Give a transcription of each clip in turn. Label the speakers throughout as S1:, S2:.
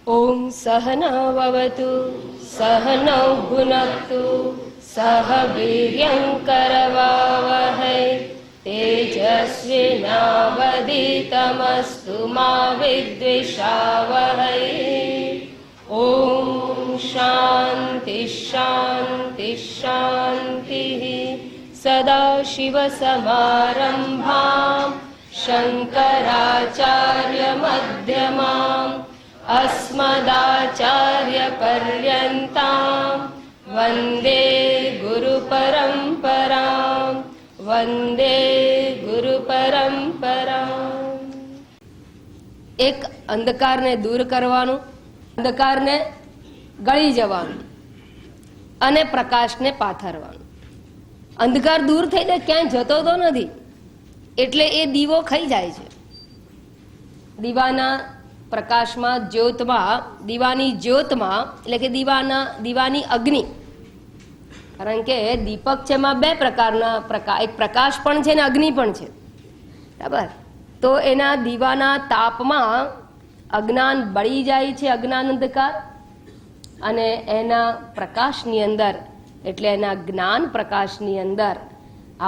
S1: ओम सहनाववतु सहनौ भुनक्तु सह वीर्यंकरवावहै तेजस्विनावधीतमस्तु मा विद्विषावहै। ओम शांति शांति शांतिः। सदाशिवसमारम्भां शङ्कराचार्यमध्यमाम् अस्मदाचार्यपर्यन्तां वन्दे गुरुपरम्परां वन्दे गुरुपरम्परां। एक અંધકારને દૂર કરવાનું, અંધકારને ગળી જવાનું અને પ્રકાશને પાથરવાનું. અંધકાર દૂર થઈને ક્યાંય જતો તો નથી, એટલે એ દીવો ખાઈ જાય છે. દીવાના પ્રકાશમાં, જ્યોતમાં, દીવાની જ્યોતમાં, એટલે કે દીવાની અગ્નિ. કારણ કે દીપક છે એમાં બે પ્રકારના એક પ્રકાશ પણ છે ને અગ્નિ પણ છે, બરાબર. તો એના દીવાના તાપમાં અજ્ઞાન બળી જાય છે, અજ્ઞાન અંધકાર, અને એના પ્રકાશની અંદર, એટલે એના જ્ઞાન પ્રકાશની અંદર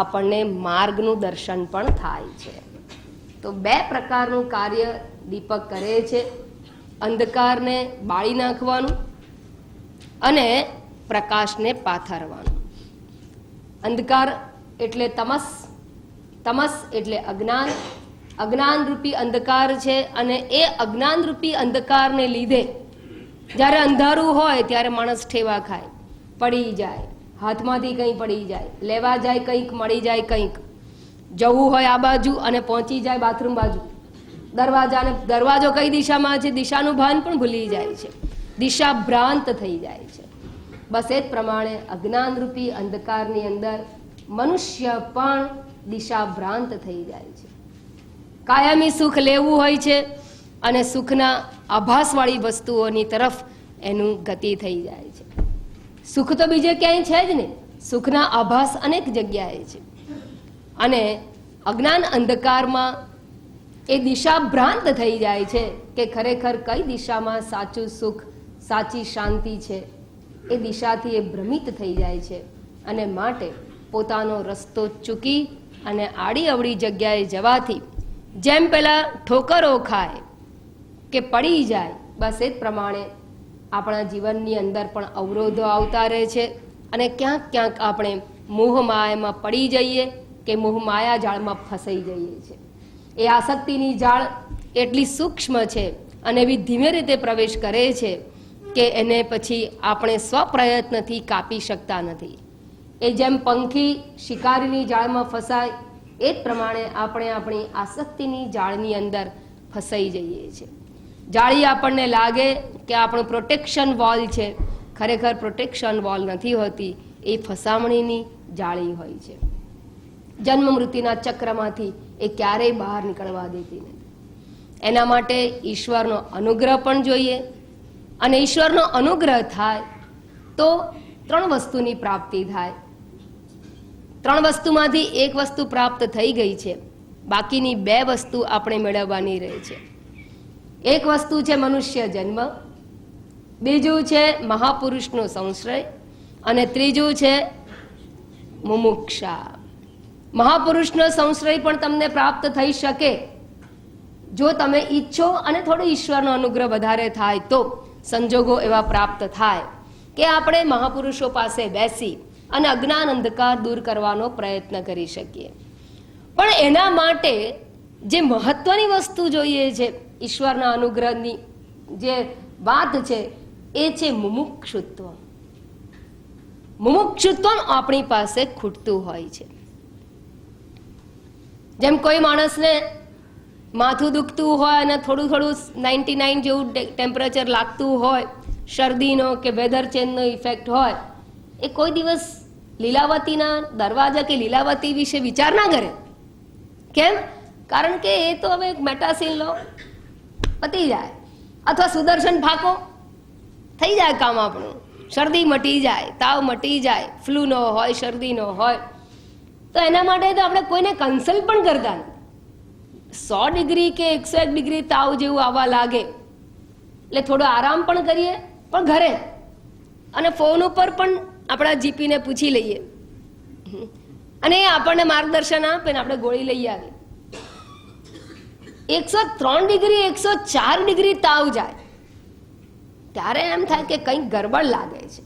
S1: આપણને માર્ગનું દર્શન પણ થાય છે. તો બે પ્રકારનું કાર્ય દીપક કરે છે: અંધકારને બાળી નાખવાનું અને પ્રકાશને પાથરવાનું. અંધકાર એટલે તમસ, તમસ એટલે અજ્ઞાન, અજ્ઞાન રૂપી અંધકાર છે. અને એ અજ્ઞાન રૂપી અંધકારને લીધે જ્યારે અંધારું હોય ત્યારે માણસ ઠેવા ખાય, પડી જાય, હાથમાંથી કંઈ પડી જાય, લેવા જાય કંઈક, મળી જાય કંઈક, જવું હોય આ બાજુ અને પહોંચી જાય બાથરૂમ બાજુ, દરવાજો કઈ દિશામાં છે દિશાનું ભાન પણ ભૂલી જાય છે, દિશા ભ્રાંત થઈ જાય છે. બસ એ જ પ્રમાણે અજ્ઞાન રૂપી અંધકારની અંદર મનુષ્ય પણ દિશા ભ્રાંત થઈ જાય છે. કાયમી સુખ લેવું હોય છે અને સુખના આભાસવાળી વસ્તુઓની તરફ એનું ગતિ થઈ જાય છે. સુખ તો બીજે ક્યાંય છે જ નહીં, સુખના આભાસ અનેક જગ્યાએ છે. અને અજ્ઞાન અંધકારમાં એ દિશા ભ્રાંત થઈ જાય છે કે ખરેખર કઈ દિશામાં સાચું સુખ, સાચી શાંતિ છે. એ દિશાથી એ ભ્રમિત થઈ જાય છે અને માટે પોતાનો રસ્તો ચૂકી અને આડી અવળી જગ્યાએ જવાથી જેમ પેલા ઠોકરો ખાય કે પડી જાય, બસ એ જ પ્રમાણે આપણા જીવનની અંદર પણ અવરોધો આવતા રહે છે અને ક્યાંક ક્યાંક આપણે મોહમાયામાં પડી જઈએ કે મોહમાયા જાળમાં ફસાઈ જઈએ છીએ. એ આસક્તિની જાળ એટલી સૂક્ષ્મ છે અને એવી ધીમે રીતે પ્રવેશ કરે છે કે એને પછી આપણે સ્વપ્રયત્નથી કાપી શકતા નથી. એ જેમ પંખી શિકારીની જાળમાં ફસાય એ જ પ્રમાણે આપણે આપણી આસક્તિની જાળની અંદર ફસાઈ જઈએ છીએ. જાળી આપણને લાગે કે આપણું પ્રોટેક્શન વોલ છે, ખરેખર પ્રોટેક્શન વોલ નથી હોતી, એ ફસામણીની જાળી હોય છે. જન્મ મૃત્યુના ચક્રમાંથી એ ક્યારેય બહાર નીકળવા દેતી નથી. એના માટે ઈશ્વરનો અનુગ્રહ પણ જોઈએ, અને ઈશ્વરનો અનુગ્રહ થાય તો ત્રણ વસ્તુની પ્રાપ્તિ થાય. ત્રણ વસ્તુમાંથી એક વસ્તુ પ્રાપ્ત થઈ ગઈ છે, બાકીની બે વસ્તુ આપણે મેળવવાની રહે છે. એક વસ્તુ છે મનુષ્ય જન્મ, બીજું છે મહાપુરુષનો સંશ્રય, અને ત્રીજું છે મુમુક્ષા. મહાપુરુષનો સંશ્રય પણ તમને પ્રાપ્ત થઈ શકે જો તમે ઈચ્છો અને થોડો ઈશ્વરનો અનુગ્રહ વધારે થાય તો સંજોગો એવા પ્રાપ્ત થાય કે આપણે મહાપુરુષો પાસે બેસી અને અજ્ઞાન અંધકાર દૂર કરવાનો પ્રયત્ન કરી શકીએ. પણ એના માટે જે મહત્વની વસ્તુ જોઈએ છે, ઈશ્વરના અનુગ્રહની જે વાત છે, એ છે મુમુક્ષુત્વ. મુમુક્ષુત્વ આપણી પાસે ખૂટતું હોય છે. જેમ કોઈ માણસને માથું દુખતું હોય અને થોડું 99 જેવું ટેમ્પરેચર લાગતું હોય, શરદીનો કે વેધર ચેન્જનો ઇફેક્ટ હોય, એ કોઈ દિવસ લીલાવતીના દરવાજા કે લીલાવતી વિશે વિચાર ના કરે. કેમ? કારણ કે એ તો હવે મેટાસિન લો, પતી જાય, અથવા સુદર્શન ફાંકો, થઈ જાય કામ આપણું, શરદી મટી જાય, તાવ મટી જાય, ફ્લૂનો હોય, શરદીનો હોય. તો એના માટે તો આપણે કોઈને કન્સલ્ટ પણ કરતા નથી. 100 ડિગ્રી કે 101 ડિગ્રી તાવ જેવું આવવા લાગે એટલે થોડો આરામ પણ કરીએ, પણ ઘરે, અને ફોન ઉપર પણ આપણા જીપીને પૂછી લઈએ અને એ આપણને માર્ગદર્શન આપે ને આપણે ગોળી લઈ આવીએ. 103 ડિગ્રી 104 ડિગ્રી તાવ જાય ત્યારે એમ થાય કે કંઈક ગરબડ લાગે છે.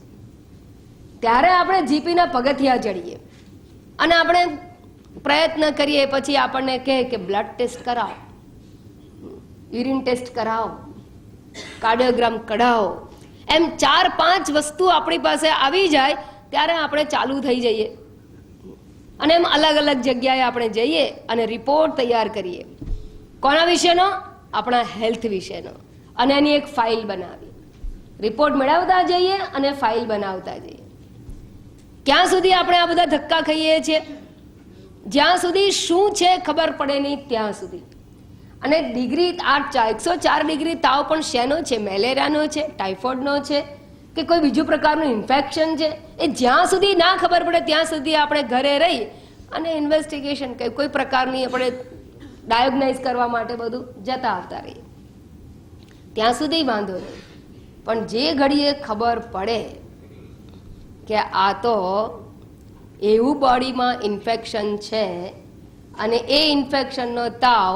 S1: ત્યારે આપણે જીપીના પગથિયા ચડીએ અને આપણે પ્રયત્ન કરીએ. પછી આપણને કહે કે બ્લડ ટેસ્ટ કરાવો, યુરિન ટેસ્ટ કરાવો, કાર્ડિયોગ્રામ કઢાવો. એમ 4-5 વસ્તુ આપણી પાસે આવી જાય ત્યારે આપણે ચાલુ થઈ જઈએ અને એમ અલગ અલગ જગ્યાએ આપણે જઈએ અને રિપોર્ટ તૈયાર કરીએ. કોના વિશેનો? આપણા હેલ્થ વિશેનો. અને એની એક ફાઇલ બનાવીએ. રિપોર્ટ મેળવતા જઈએ અને ફાઇલ બનાવતા જઈએ. ક્યાં સુધી આપણે આ બધા ધક્કા ખાઈએ છીએ? જ્યાં સુધી શું છે ખબર પડે નહીં ત્યાં સુધી. અને ડિગ્રી 104 ડિગ્રી તાવ પણ શેનો છે? મેલેરિયાનો છે, ટાઇફોઇડનો છે કે કોઈ બીજું પ્રકારનું ઇન્ફેક્શન છે? એ જ્યાં સુધી ના ખબર પડે ત્યાં સુધી આપણે ઘરે રહી અને ઇન્વેસ્ટિગેશન કે કોઈ પ્રકારની આપણે ડાયગ્નાઇઝ કરવા માટે બધું જતા આવતા રહીએ. ત્યાં સુધી વાંધો નહીં. પણ જે ઘડીએ ખબર પડે કે આ તો એવું બોડીમાં ઇન્ફેક્શન છે અને એ ઇન્ફેક્શનનો તાવ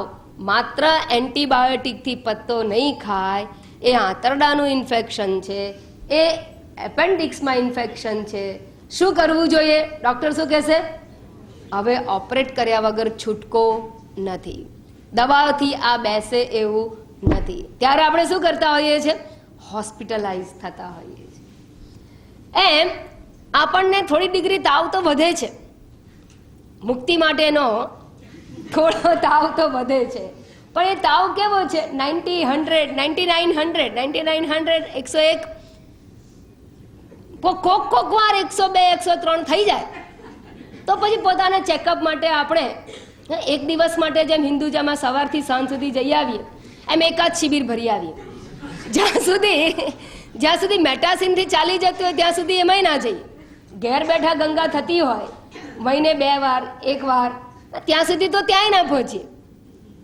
S1: માત્ર એન્ટીબાયોટિકથી પત્તો નહીં ખાય, એ આંતરડાનું ઇન્ફેક્શન છે, એ એપેન્ડિક્સમાં ઇન્ફેક્શન છે, શું કરવું જોઈએ? ડૉક્ટર શું કહેશે? હવે ઓપરેટ કર્યા વગર છૂટકો નથી, દવાઓથી આ બેસે એવું નથી. ત્યારે આપણે શું કરતા હોઈએ છીએ? હોસ્પિટલાઇઝ થતા હોઈએ છીએ. એમ આપણને થોડી ડિગ્રી તાવ તો વધે છે, મુક્તિ માટેનો થોડો તાવ તો વધે છે, પણ એ તાવ કેવો છે? 90, 100, 99, 100, 99, 100, 101, કોક વાર 102, 103 થઈ જાય તો પછી પોતાના ચેકઅપ માટે આપણે એક દિવસ માટે જેમ હિન્દુજામાં સવારથી સાંજ સુધી જઈ આવીએ એમ એકાદ શિબિર ભરી આવીએ. જ્યાં સુધી મેટાસિનથી ચાલી જતું હોય ત્યાં સુધી એમાંય ના જઈએ. ઘેર બેઠા ગંગા થતી હોય મહિને 2 વાર 1 વાર, ત્યાં સુધી તો ત્યાંય ના પહોંચીએ.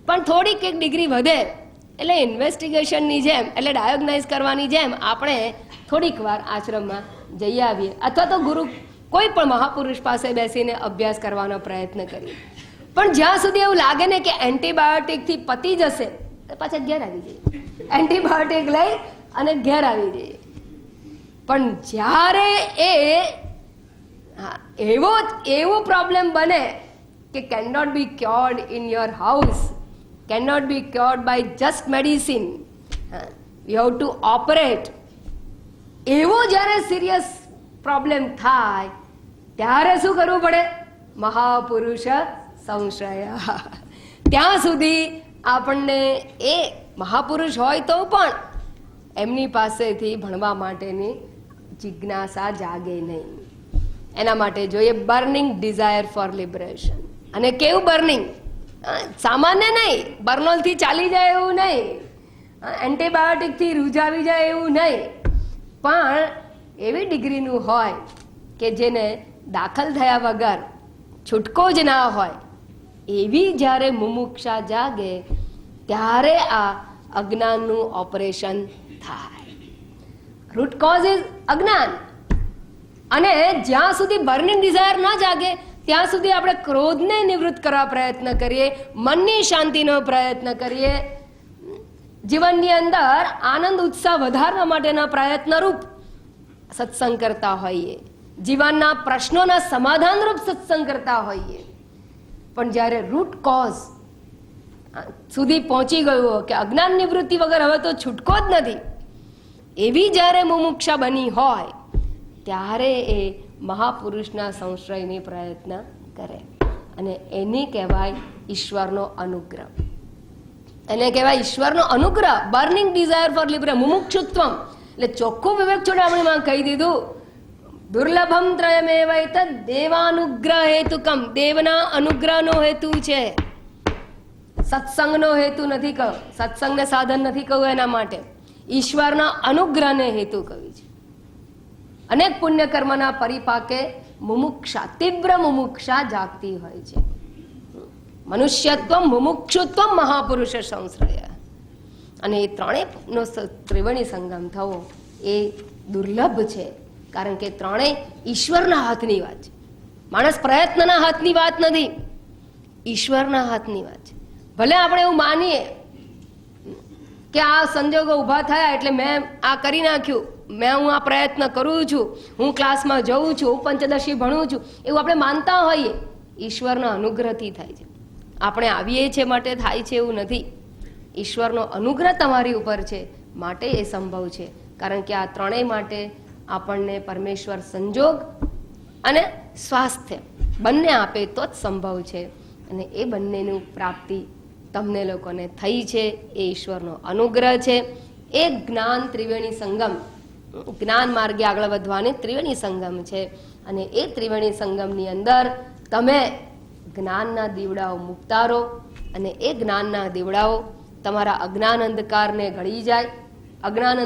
S1: પણ થોડીક એક ડિગ્રી વધે એટલે ઇન્વેસ્ટિગેશનની જેમ, એટલે ડાયગ્નાઇઝ કરવાની જેમ આપણે થોડીક વાર આશ્રમમાં જઈ આવીએ અથવા તો ગુરુ કોઈ પણ મહાપુરુષ પાસે બેસીને અભ્યાસ કરવાનો પ્રયત્ન કરીએ. પણ જ્યાં સુધી એવું લાગે ને કે એન્ટીબાયોટિકથી પતી જશે તો પાછા ઘેર આવી જઈએ, એન્ટીબાયોટિક લઈ અને ઘેર આવી જઈએ. પણ જ્યારે એવો પ્રોબ્લેમ બને કે can not be cured in your house, can not be cured by just medicine, you have to operate, એવો જ્યારે સિરિયસ પ્રોબ્લેમ થાય ત્યારે શું કરવું પડે? મહાપુરુષ સંશ્રય. ત્યાં સુધી આપણને એ મહાપુરુષ હોય તો પણ એમની પાસેથી ભણવા માટેની જિજ્ઞાસા જાગે નહીં. એના માટે જોઈએ બર્નિંગ ડિઝાયર ફોર લિબરેશન. અને કેવું બર્નિંગ? સામાન્ય નહીં, બર્નોલથી ચાલી જાય એવું નહીં, એન્ટીબાયોટિકથી રૂઝાવી જાય એવું નહીં, પણ એવી ડિગ્રીનું હોય કે જેને દાખલ થયા વગર છૂટકો જ ના હોય. એવી જ્યારે મુમુક્ષા જાગે ત્યારે આ અજ્ઞાનનું ઓપરેશન થાય. રૂટ કોઝ ઇઝ અજ્ઞાન. અને જ્યાં સુધી બર્નિંગ ડિઝાયર ના જાગે ત્યાં સુધી આપણે ક્રોધને નિવૃત્ત કરવા પ્રયત્ન કરીએ, મનની શાંતિનો પ્રયત્ન કરીએ, જીવનની અંદર આનંદ ઉત્સાહ વધારવા માટેના પ્રયત્નરૂપ સત્સંગ કરતા હોઈએ, જીવનના પ્રશ્નોના સમાધાનરૂપ સત્સંગ કરતા હોઈએ. પણ જ્યારે રૂટ કોઝ સુધી પહોંચી ગયું કે અજ્ઞાન નિવૃત્તિ વગર હવે તો છૂટકો જ નથી, એવી જ્યારે મુમુક્ષા બની હોય ત્યારે એ મહાપુરુષના સંશ્રયની પ્રયત્ન કરે. અને એને કહેવાય ઈશ્વરનો અનુગ્રહ. એને કહેવાય ઈશ્વરનો અનુગ્રહ. બર્નિંગ ડિઝાયર ફોર લિબરેશન, મુમુક્ષુત્વમ. એટલે ચોખ્ખું વિવેક ચોડામણીમાં કહી દીધું, દુર્લભમ ત્રયમેવૈત દેવાનુગ્રહ હેતુકમ. દેવના અનુગ્રહનો હેતુ છે, સત્સંગનો હેતુ નથી કહ્યો, સત્સંગને સાધન નથી કહ્યું. એના માટે ઈશ્વરના અનુગ્રહને હેતુ કહ્યું છે. અનેક પુણ્ય કર્મના પરિપાકે મુમુક્ષા, તીવ્ર મુમુક્ષા જાગતી હોય છે. મનુષ્યત્વ મુમુક્ષુત્વ મહાપુરુષ સંશ્રય. અને એ ત્રણેયનો ત્રિવેણી સંગમ થવો એ દુર્લભ છે, કારણ કે ત્રણેય ઈશ્વરના હાથની વાત છે. માણસ પ્રયત્નના હાથની વાત નથી, ઈશ્વરના હાથની વાત છે. ભલે આપણે એવું માનીએ કે આ સંજોગો ઊભા થયા એટલે મેં આ કરી નાખ્યું, હું આ પ્રયત્ન કરું છું, હું ક્લાસમાં જઉં છું, હું પંચદશી ભણું છું, એવું આપણે માનતા હોઈએ. ઈશ્વરના અનુગ્રહથી થાય છે. આપણે આવીએ છીએ માટે થાય છે એવું નથી. ઈશ્વરનો અનુગ્રહ તમારી ઉપર છે માટે એ સંભવ છે, કારણ કે આ ત્રણેય માટે આપણને પરમેશ્વર સંજોગ અને સ્વાસ્થ્ય બંને આપે તો જ સંભવ છે. અને એ બંનેનું પ્રાપ્તિ તમને લોકોને થઈ છે, એ ઈશ્વરનો અનુગ્રહ છે. એ જ્ઞાન ત્રિવેણી સંગમ, જ્ઞાન માર્ગે આગળ વધવાની ત્રિવેણી સંગમ છે. અને એ ત્રિવેણી સંગમની અંદર તમે જ્ઞાનના દીવડાઓ મૂકતા રહો, અને એ જ્ઞાનના દીવડાઓ તમારા અજ્ઞાન અંધકારને ગળી જાય, અજ્ઞાન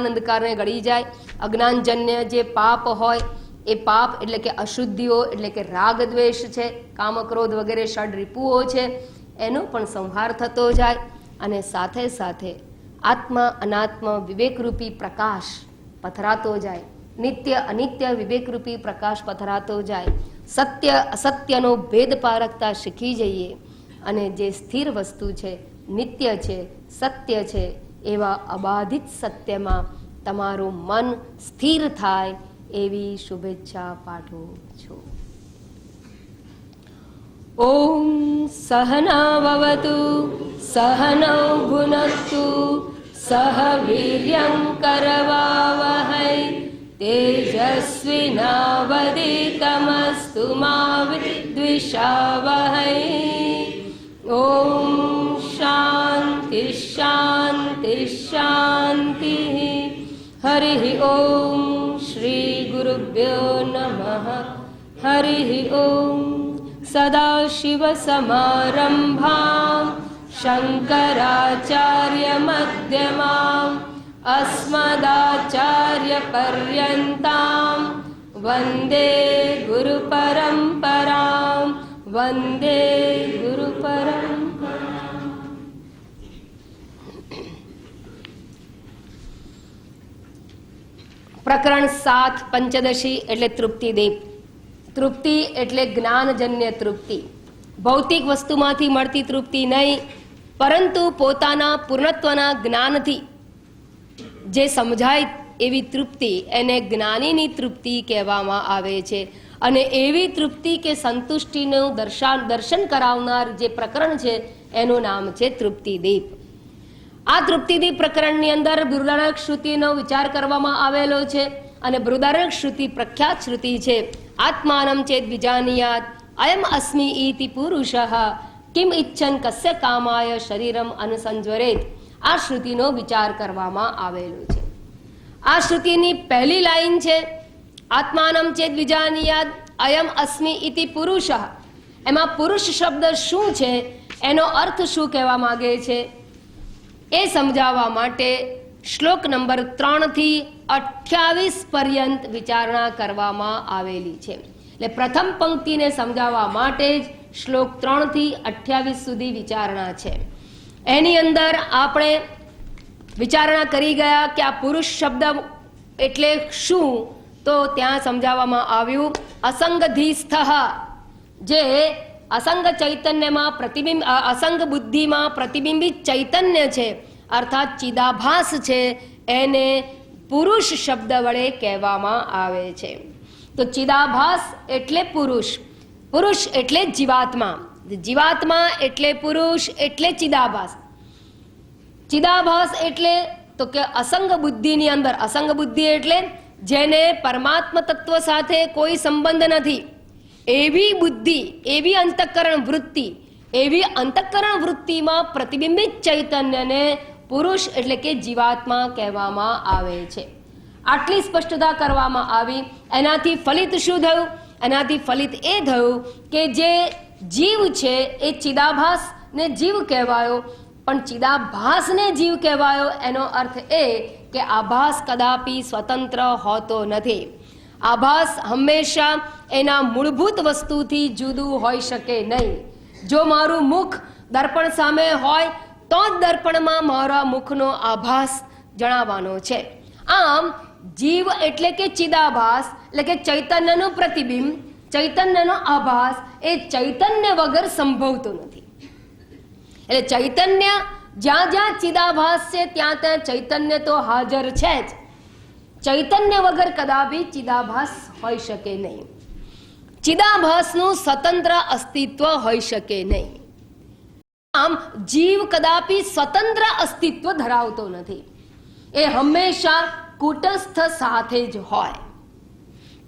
S1: અંધકારને ગળી જાય. અજ્ઞાનજન્ય જે પાપ હોય એ પાપ એટલે કે અશુદ્ધિઓ એટલે કે રાગ દ્વેષ છે, કામ ક્રોધ વગેરે ષડ રિપુઓ છે, એનો પણ સંહાર થતો જાય. અને સાથે સાથે આત્મા અનાત્મ વિવેકરૂપી પ્રકાશ પથરાતો જાય, નિત્ય અનિત્ય વિવેકરૂપી પ્રકાશ પથરાતો જાય. સત્ય અસત્યનો ભેદ પારખતા શીખી જઈએ, અને જે સ્થિર વસ્તુ છે, નિત્ય છે, સત્ય છે, એવા અબાધિત સત્યમાં તમારું મન સ્થિર થાય એવી શુભેચ્છા પાઠવું છું. ઓમ સહનાવવતુ સહનૌ ભુનક્તુ સહ વીર્યં કરવાવહૈ તેજસ્વિનાવધિતમસ્તુ મા વિદ્વિષાવહૈ. ઓમ શાંતિ શાંતિ શાંતિ. હરિ ઓમ. શ્રી ગુરુભ્યો નમઃ. હરિ ઓમ. સદાશિવસમારંભાં શંકરાચાર્યમધ્યમાં अस्मदाचार्यपर्यन्तां वन्दे गुरुपरम्परां. वन्दे गुरुपरम्परां. પ્રકરણ 7 પંચદશી એટલે તૃપ્તિદીપ. તૃપ્તિ એટલે જ્ઞાનજન્ય તૃપ્તિ, ભૌતિક વસ્તુમાંથી મળતી તૃપ્તિ નહીં, પરંતુ પોતાના પૂર્ણત્વના જ્ઞાનથી જે સમજાય એવી તૃપ્તિ, એને જ્ઞાનીની તૃપ્તિ કહેવામાં આવે છે. અને એવી તૃપ્તિ કે સંતુષ્ટિનું દર્શન કરાવનાર જે પ્રકરણ છે એનું નામ છે તૃપ્તિદીપ. આ તૃપ્તિદીપ પ્રકરણની અંદર બૃહદારણ્યક શ્રુતિનો વિચાર કરવામાં આવેલો છે. અને બૃહદારણ્યક શ્રુતિ પ્રખ્યાત શ્રુતિ છે. આત્માનમ ચેદ વિજાનીયાત અયમ અસ્મિ ઇતિ પુરુષઃ કિમ ઇચ્છન કસ્ય કામાય શરીરમ અનુસંજ્વરેત. આ શ્રુતિનો વિચાર કરવામાં આવેલો છે. આ શ્રુતિની પહેલી લાઈન છે આત્માનમ ચેદ વિજાનીયાત અયમ અસ્મિ ઇતિ પુરુષઃ. એમાં પુરુષ શબ્દ શું છે, એનો અર્થ શું કહેવા માંગે છે એ સમજાવવા માટે શ્લોક નંબર 3 થી 28 પર્યંત વિચારણા કરવામાં આવેલી છે. એટલે પ્રથમ પંક્તિને સમજાવવા માટે જ શ્લોક 3 થી 28 સુધી વિચારણા છે. એની અંદર આપણે વિચારણા કરી ગયા કે આ પુરુષ શબ્દ એટલે શું, તો ત્યાં સમજાવવામાં આવ્યું અસંગધીસ્થ, જે અસંગ ચૈતન્યમાં પ્રતિબિંબ, અસંગ બુદ્ધિમાં પ્રતિબિંબિત ચૈતન્ય છે, અર્થાત ચિદાભાસ છે, એને પુરુષ શબ્દ વડે કહેવામાં આવે છે. તો ચિદાભાસ એટલે પુરુષ, પુરુષ એટલે જીવાત્મા, જીવાત્મા એટલે પુરુષ એટલે ચિદાભાસ. ચિદાભાસ એટલે તો કે અસંગ બુદ્ધિની અંદર, અસંગ બુદ્ધિ એટલે જેને પરમાત્મા તત્વ સાથે કોઈ સંબંધ નથી, એવી બુદ્ધિ, એવી અંતઃકરણ વૃત્તિ, એવી અંતઃકરણ વૃત્તિમાં પ્રતિબિંબિત ચૈતન્યને પુરુષ એટલે કે જીવાત્મા કહેવામાં આવે છે. આટલી સ્પષ્ટતા કરવામાં આવી. એનાથી ફલિત શું થયું? એનાથી ફલિત એ થયું કે જે જીવ છે એ ચિદાભાસને જીવ કહેવાયો, પણ ચિદાભાસને જીવ કહેવાયો એનો અર્થ એ કે આભાસ કદાપી સ્વતંત્ર હોતો નથી. આભાસ હંમેશા એના મૂળભૂત વસ્તુથી જુદું હોઈ શકે નહીં. જો મારું મુખ દર્પણ સામે હોય તો જ દર્પણમાં મારા મુખનો આભાસ જણાવવાનો છે. આમ જીવ એટલે કે ચિદાભાસ એટલે કે ચૈતન્યનું પ્રતિબિંબ, ચૈતન્યનો આભાસ એ ચૈતન્ય વગર સંભવતો નથી. એટલે ચૈતન્ય જ્યાં જ્યાં ચિદાભાસ છે ત્યાં ત્યાં ચૈતન્ય તો હાજર છે જ. ચૈતન્ય વગર કદાપી ચિદાભાસ હોઈ શકે નહીં. ચિદાભાસનું સ્વતંત્ર અસ્તિત્વ હોઈ શકે નહીં. આમ જીવ કદાપી સ્વતંત્ર અસ્તિત્વ ધરાવતો નથી. એ હંમેશા કુટસ્થ સાથે જ હોય.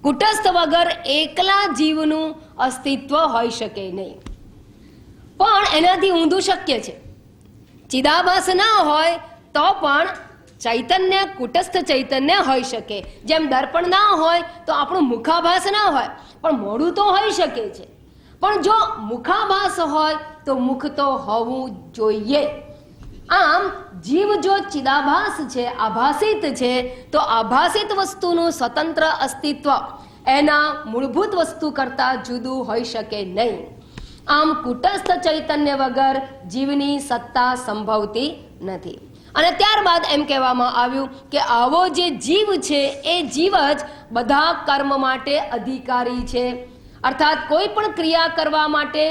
S1: કુટસ્થ વગર એકલા જીવનું અસ્તિત્વ હોઈ શકે નહીં. પણ એનાથી ઊંધું શક્ય છે. ચિદાભાસ ના હોય તો પણ ચૈતન્ય, કુટસ્થ ચૈતન્ય હોઈ શકે. જેમ દર્પણ ના હોય તો આપણું મુખાભાસ ના હોય, પણ મોઢું તો હોઈ શકે છે. પણ જો મુખાભાસ હોય તો મુખ તો હોવું જોઈએ. આમ જીવ જો ચિદાભાસ છે, આભાસિત છે, તો આભાસિત વસ્તુનું સ્વતંત્ર અસ્તિત્વ એના મૂળભૂત વસ્તુ કરતાં જુદું હોઈ શકે નહીં. આમ કુટસ્થ ચૈતન્ય વગર જીવની સત્તા સંભવતી નથી. અને ત્યારબાદ એમ કહેવામાં આવ્યું કે આવો જે જીવ છે એ જીવ જ બધા કર્મ માટે અધિકારી છે. અર્થાત કોઈ પણ ક્રિયા કરવા માટે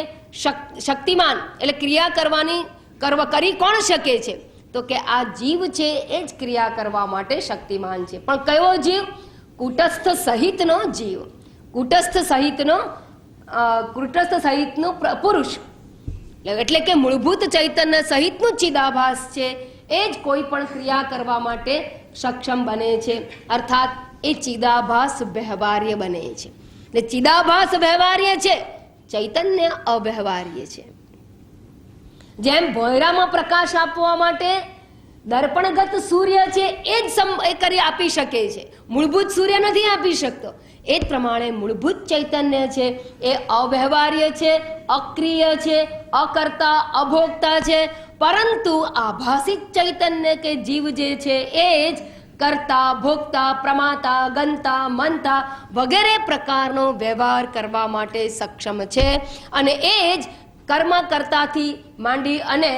S1: શક્તિમાન, એટલે ક્રિયા કરી કોણ શકે છે? તો કે આ જીવ છે એ જ ક્રિયા કરવા માટે શક્તિમાન છે. પણ કયો જીવ? કુટસ્થ સહિતનો જીવ, કુટસ્થ સહિતનો પુરુષ, એટલે કે મૂળભૂત ચૈતન્ય સહિતનું ચિદાભાસ છે એ જ કોઈ પણ ક્રિયા કરવા માટે સક્ષમ બને છે. અર્થાત એ ચિદાભાસ વ્યવહાર્ય બને છે. એટલે ચિદાભાસ વ્યવહાર્ય છે, ચૈતન્ય અવ્યવહાર્ય છે. જેમ ભોંયરામાં પ્રકાશ આપવા માટે દર્પણગત સૂર્ય છે એ જ કરી આપી શકે છે, મૂળભૂત સૂર્ય નથી આપી શકતો. એ જ પ્રમાણે મૂળભૂત ચૈતન્ય છે એ અવ્યવહાર્ય છે, અક્રિય છે, અકર્તા, અભોગતા છે. પરંતુ આભાસિક ચૈતન્ય કે જીવ જે છે એ જ કર્તા, ભોગતા, પ્રમાતા, ગંતા, મનતા વગેરે પ્રકારનો વ્યવહાર કરવા માટે સક્ષમ છે. અને એ જ કર્મ કર્તાથી માંડી અને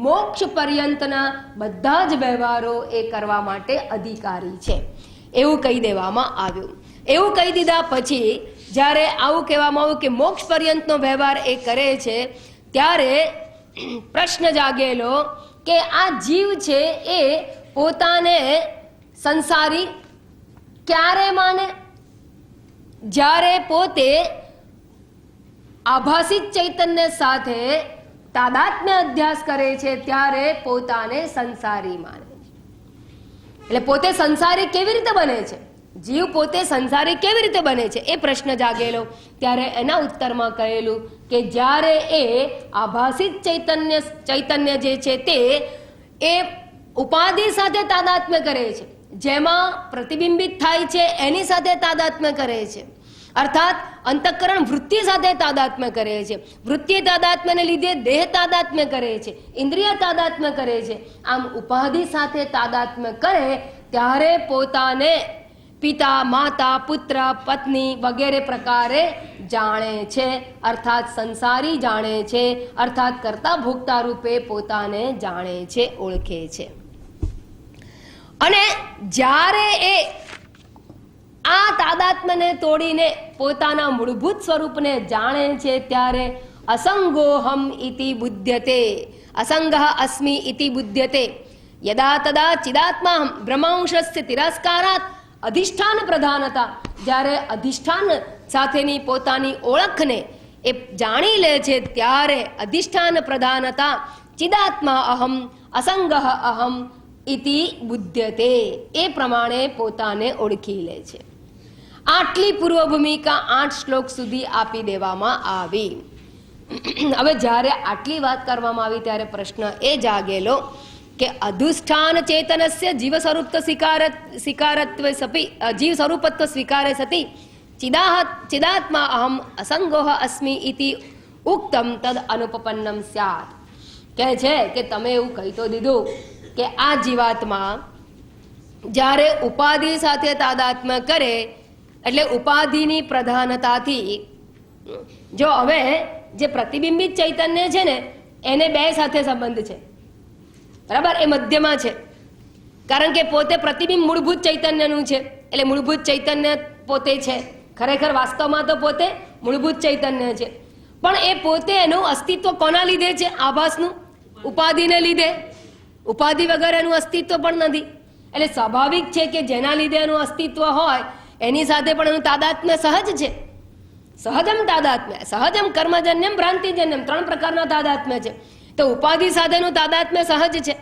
S1: મોક્ષ પર્યંતના બધા જ વ્યવહારો એ કરવા માટે અધિકારી છે, એવું કહી દેવામાં આવ્યું. એવું કહી દીધા પછી જ્યારે આવું કહેવામાં આવ્યું કે મોક્ષ પર્યંતનો વ્યવહાર એ કરે છે, ત્યારે પ્રશ્ન જાગેલો કે આ જીવ છે એ પોતાને સંસારી ક્યારે માને? જ્યારે પોતે આભાસિત ચૈતન્ય સાથે તાદાત્મ્ય અધ્યાસ કરે છે ત્યારે પોતાને સંસારી માને છે. એટલે પોતે સંસારી કેવી રીતે બને છે? જીવ પોતે સંસારી કેવી રીતે બને છે એ પ્રશ્ન જાગેલો. ત્યારે એના ઉત્તરમાં કહેલું કે જ્યારે એ આભાસિત ચૈતન્ય જે છે તે એ ઉપાધિ સાથે તાદાત્મ્ય કરે છે, જેમાં પ્રતિબિંબિત થાય છે એની સાથે તાદાત્મ્ય કરે છે. અર્થાત અંતઃકરણ વૃત્તિ સાથે તાદાત્મ્ય કરે છે. વૃત્તિ તાદાત્મ્યને લીધે દેહ તાદાત્મ્ય કરે છે, ઇન્દ્રિય તાદાત્મ્ય કરે છે. આમ ઉપાધિ સાથે તાદાત્મ્ય કરે ત્યારે પોતાને પિતા, માતા, પુત્ર, પત્ની વગેરે પ્રકારે જાણે છે. અર્થાત સંસારી જાણે છે, અર્થાત કરતા ભોગતા રૂપે પોતાને જાણે છે, ઓળખે છે. અને જ્યારે એ આ તાદાત્મ્યને તોડીને પોતાના મૂળભૂત સ્વરૂપને જાણે છે ત્યારે અસંગોહમ ઇતિ બુધ્યતે, અસંગઃ અસ્મિ ઇતિ બુધ્યતે. યદા તદા ચિદાત્માહમ બ્રહ્માંશસ્ય તિરસ્કારાત અધિષ્ઠાન પ્રધાનતા. જ્યારે અધિષ્ઠાન સાથેની પોતાની ઓળખને એ જાણી લે છે ત્યારે અધિષ્ઠાન પ્રધાનતા ચિદાત્મા અહમ અસંગઃ અહમ ઇતિ બુધ્યતે, એ પ્રમાણે પોતાને ઓળખી લે છે. આટલી પૂર્વ ભૂમિકા 8 શ્લોક સુધી આપી દેવામાં આવી. હવે જ્યારે આટલી વાત કરવામાં આવી ત્યારે પ્રશ્ન એ જાગેલો કે અધિષ્ઠાન ચેતનસ્ય જીવ સ્વીકારત્વ સપી, જીવ સ્વરૂપત્વ સ્વીકારે સતી ચિદાત્મા અહમ અસંગોહ અસ્મિ ઇતિ ઉક્તમ તદ અનુપપન્નમ સ્યાત. કહે છે કે તમે એવું કહી તો દીધું કે આ જીવાત્મા જ્યારે ઉપાધિ સાથે તાદાત્મ્ય કરે એટલે ઉપાધિની પ્રધાનતાથી, જો હવે જે પ્રતિબિંબિત ચૈતન્ય છે ને એને બે સાથે સંબંધ છે, બરાબર, એ મધ્યમાં છે. કારણ કે પોતે પ્રતિબિંબ મૂળભૂત ચૈતન્યનું છે, એટલે મૂળભૂત ચૈતન્ય પોતે છે. ખરેખર વાસ્તવમાં તો પોતે મૂળભૂત ચૈતન્ય છે, પણ એ પોતે એનું અસ્તિત્વ કોના લીધે છે? આભાસનું, ઉપાધિને લીધે. ઉપાધિ વગર એનું અસ્તિત્વ પણ નથી. એટલે સ્વાભાવિક છે કે જેના લીધે એનું અસ્તિત્વ હોય એની સાથે પણ એનું તાદાત્મ્ય સહજ છે. સહજમ તાદાત્મ્ય, સહજમ કર્મજન્યમ ભ્રાંતિજન્યમ, 3 પ્રકારના તાદાત્મ્ય છે. તો ઉપાધિ સાથેનું તાદાત્મ્ય સહજ છે.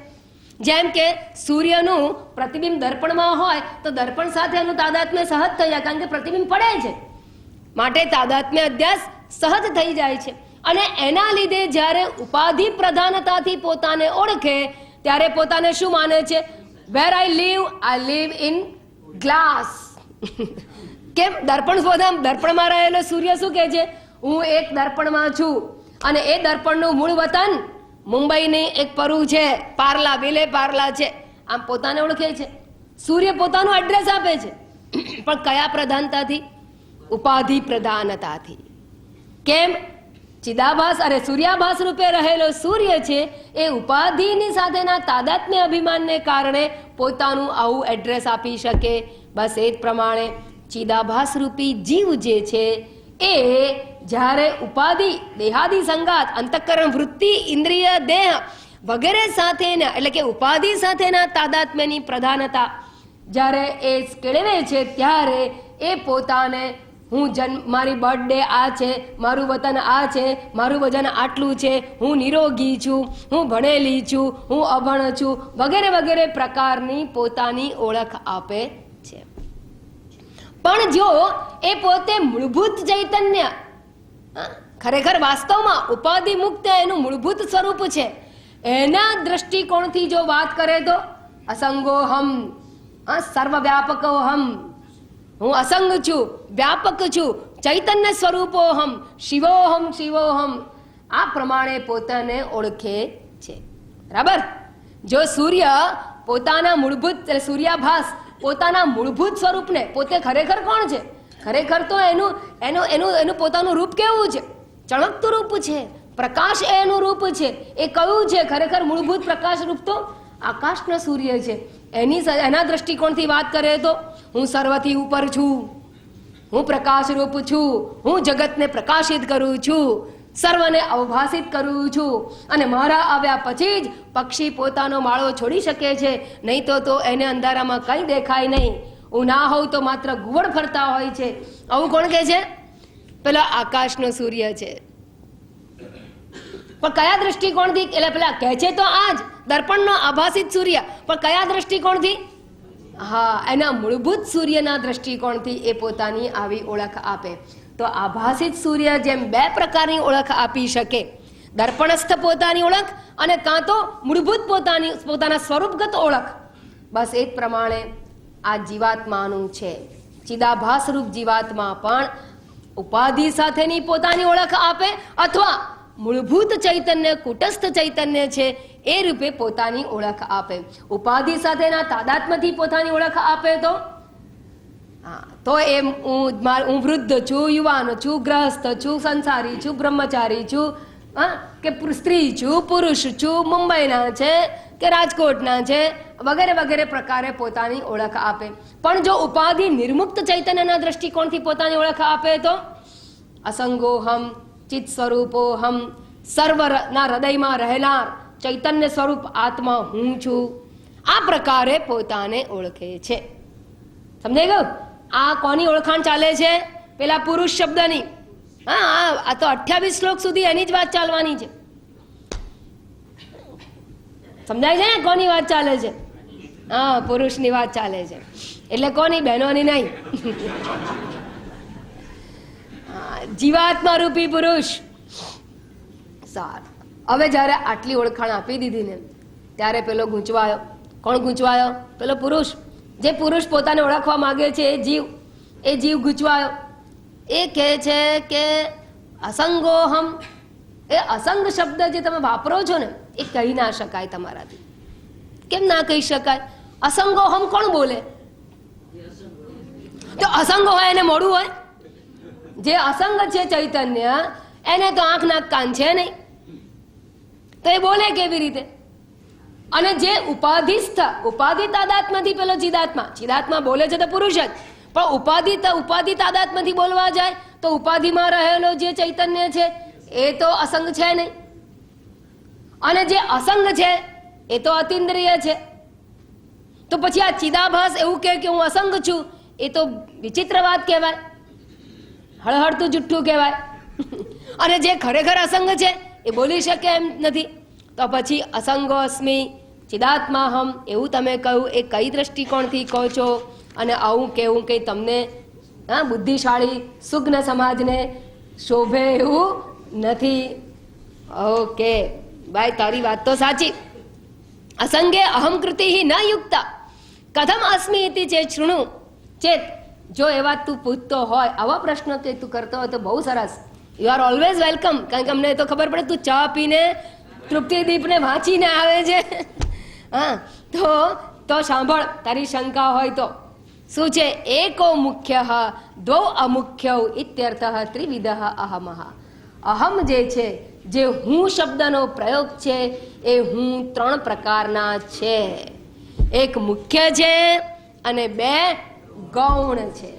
S1: જેમ કે સૂર્યનું પ્રતિબિંબ દર્પણમાં હોય તો દર્પણ સાથે એનું તાદાત્મ્ય સહજ થઈ જાય, કારણ કે પ્રતિબિંબ પડે છે, માટે તાદાત્મ્ય અધ્યાસ સહજ થઈ જાય છે. અને એના લીધે જ્યારે ઉપાધિ પ્રધાનતાથી પોતાને ઓળખે ત્યારે પોતાને શું માને છે? વેર આઈ લીવ ઇન ગ્લાસ. કેમ? દર્પણમાં રહેલો સૂર્ય શું કહે છે? હું એક દર્પણમાં છું, અને એ દર્પણનું મૂળ વતન મુંબઈની એક પરુ છે, પાર્લા, વિલે પાર્લા છે. આમ પોતાને ઓળખે છે. સૂર્ય પોતાનું એડ્રેસ આપે છે, પણ કયા પ્રધાનતાથી? ઉપાધિ પ્રધાનતાથી. કેમ? ચિદાભાસ અરે સૂર્યાભાસ રૂપે રહેલો સૂર્ય છે એ ઉપાધિની સાથેના તાદાત્મ્ય અભિમાનને કારણે પોતાનું આવું એડ્રેસ આપી શકે. બસ એ જ પ્રમાણે ચિદાભાસ રૂપી જીવ જે છે એ જ્યારે ઉપાધિ, દેહાદિ સંગાત, અંતઃકરણ, વૃત્તિ, ઇન્દ્રિય, દેહ વગેરે સાથેના, એટલે કે ઉપાધિ સાથેના તાદાત્મ્યની પ્રધાનતા જ્યારે એ કેળવે છે ત્યારે એ પોતાને મારી બર્થડે આ છે, મારું વતન આ છે, મારું વજન આટલું છે, હું નિરોગી છું, હું ભણેલી છું, હું અભણ છું, વગેરે વગેરે પ્રકારની પોતાની ઓળખ આપે છે. પણ જો એ પોતે મૂળભૂત ચૈતન્ય, ખરેખર વાસ્તવમાં ઉપાધિ મુક્ત એનું મૂળભૂત સ્વરૂપ છે, એના દ્રષ્ટિકોણથી જો વાત કરે તો અસંગોહમ, સર્વવ્યાપકોહમ, હું અસંગ છું, વ્યાપક છું, ચૈતન્ય સ્વરૂપોહમ, શિવોહમ, આ પ્રમાણે પોતાને ઓળખે છે. બરાબર? જો સૂર્ય પોતાના મૂળભૂત, સૂર્યાભાસ પોતાના મૂળભૂત સ્વરૂપને, પોતે ખરેખર કોણ છે? ખરેખર તો એનું પોતાનું રૂપ કેવું છે? ચળકતું રૂપ છે, પ્રકાશ એનું રૂપ છે. એ કયું છે? ખરેખર મૂળભૂત પ્રકાશ રૂપ તો આકાશનો સૂર્ય છે. એના દ્રષ્ટિકોણથી વાત કરે તો હું સર્વથી ઉપર છું, હું પ્રકાશ રૂપ છું, હું જગતને પ્રકાશિત કરું છું, સર્વને અવભાષિત કરું છું, અને મારા આવ્યા પછી જ પક્ષી પોતાનો માળો છોડી શકે છે, નહીં તો એને અંધારામાં કંઈ દેખાય નહીં. હું ના હોઉં તો માત્ર ગુવડ ફરતા હોય છે. આવું કોણ કહે છે? પેલા આકાશનો સૂર્ય છે. પણ કયા દ્રષ્ટિકોણથી? એટલે પેલા કહે છે તો આજ દર્પણનો આભાસિત સૂર્ય, પણ કયા દ્રષ્ટિકોણથી? હા, એના મૂળભૂત સૂર્યના દ્રષ્ટિકોણથી એ પોતાની આવી ઓળખ આપે. તો આભાસિત સૂર્ય જેમ 2 પ્રકારની ઓળખ આપી શકે, દર્પણસ્થ પોતાની ઓળખ અને કાં તો મૂળભૂત પોતાના સ્વરૂપગત ઓળખ, બસ એ જ પ્રમાણે આ જીવાત્માનું છે. ચિદાભાસ રૂપ જીવાત્મા પણ ઉપાધિ સાથેની પોતાની ઓળખ આપે, અથવા મૂળભૂત ચૈતન્ય, કુટસ્થ ચૈતન્ય છે એ રૂપે પોતાની ઓળખ આપે. ઉપાધિ સાથેના તાદાત્મ્યથી પોતાની ઓળખ આપે તો હું વૃદ્ધ છું, યુવાન છું, ગ્રહસ્થ છું, સંસારી છું, બ્રહ્મચારી છું, કે સ્ત્રી છું, પુરુષ છું, મુંબઈના છે કે રાજકોટના છે, વગેરે વગેરે પ્રકારે પોતાની ઓળખ આપે. પણ જો ઉપાધિ નિર્મુક્ત ચૈતન્યના દ્રષ્ટિકોણથી પોતાની ઓળખ આપે તો અસંગોહમ, ચિત્ત સ્વરૂપોહમ, સર્વના હૃદયમાં રહેનાર ચૈતન્ય સ્વરૂપ આત્મા હું છું, આ પ્રકારે પોતાને ઓળખે છે. સમજાઈ ગયું? આ કોની ઓળખાણ ચાલે છે? પેલા પુરુષ શબ્દની. આ તો 28 શ્લોક સુધી એની જ વાત ચાલવાની છે. સમજાય છે ને કોની વાત ચાલે છે? હા, પુરુષની વાત ચાલે છે. એટલે કોની? બહેનોની નહીં. જીવાત્મા રૂપી પુરુષ. સારું, હવે જ્યારે આટલી ઓળખાણ આપી દીધી ને ત્યારે પેલો ગૂંચવાયો. કોણ ગૂંચવાયો? પેલો પુરુષ. જે પુરુષ પોતાને ઓળખવા માંગે છે એ જીવ ગૂંચવાયો. એ કહે છે કે અસંગોહમ. એ અસંગ શબ્દ જે તમે વાપરો છો ને એ કહી ના શકાય તમારાથી. કેમ ના કહી શકાય? અસંગોહમ કોણ બોલે? તો અસંગ હોય એને મોડું હોય. જે અસંગ છે ચૈતન્ય એને તો આંખ નાક કાન છે નહીં, તો એ બોલે કેવી રીતે? અને જે ઉપાધિસ્થ, ઉપાધિ તાદાત્મ્યથી પેલો ચિદાત્મા બોલે છે તો પુરુષ જ, પણ ઉપાધિ તાદાત્મ્યથી બોલવા જાય તો ઉપાધિમાં રહેલો જે ચૈતન્ય છે એ તો અસંગ છે નહીં, અને જે અસંગ છે એ તો અતિન્દ્રિય છે. તો પછી આ ચિદાભાસ એવું કે હું અસંગ છું, એ તો વિચિત્ર વાત કહેવાય, હળહળતું જુઠ્ઠું કહેવાય. અને જે ખરેખર અસંગ છે એ બોલી શકે એમ નથી. તો પછી અસંગો અસ્મિ ચિદાત્માહમ એવું તમે કહ્યું એ કઈ દ્રષ્ટિકોણથી કહો છો? અને આવું કેવું કે તમને બુદ્ધિશાળી સુગ્ન સમાજને શોભે એવું નથી. ઓકે ભાઈ, તારી વાત તો સાચી. અસંગે અહમ કૃતિ ન યુક્તા કથમ અસ્મિ ઇતિ ચેત શૃણુ ચેત. જો એવા તું પૂછતો હોય, આવા પ્રશ્નો કે તું કરતો હોય તો બહુ સરસ. You are always welcome. કારણ કે અમને તો ખબર પડે તું ચા પીને તૃપ્તિદીપને વાંચીને આવે છે. હા, તો સાંભળ, તારી શંકા હોય તો. શું છે? એકો મુખ્ય દ્વૌ અમુખ્ય ઇત્યર્થ ત્રિવિધ અહમ. અહમ જે છે, જે હું શબ્દનો પ્રયોગ છે એ હું 3 પ્રકારના છે. એક મુખ્ય છે અને 2 ગૌણ છે.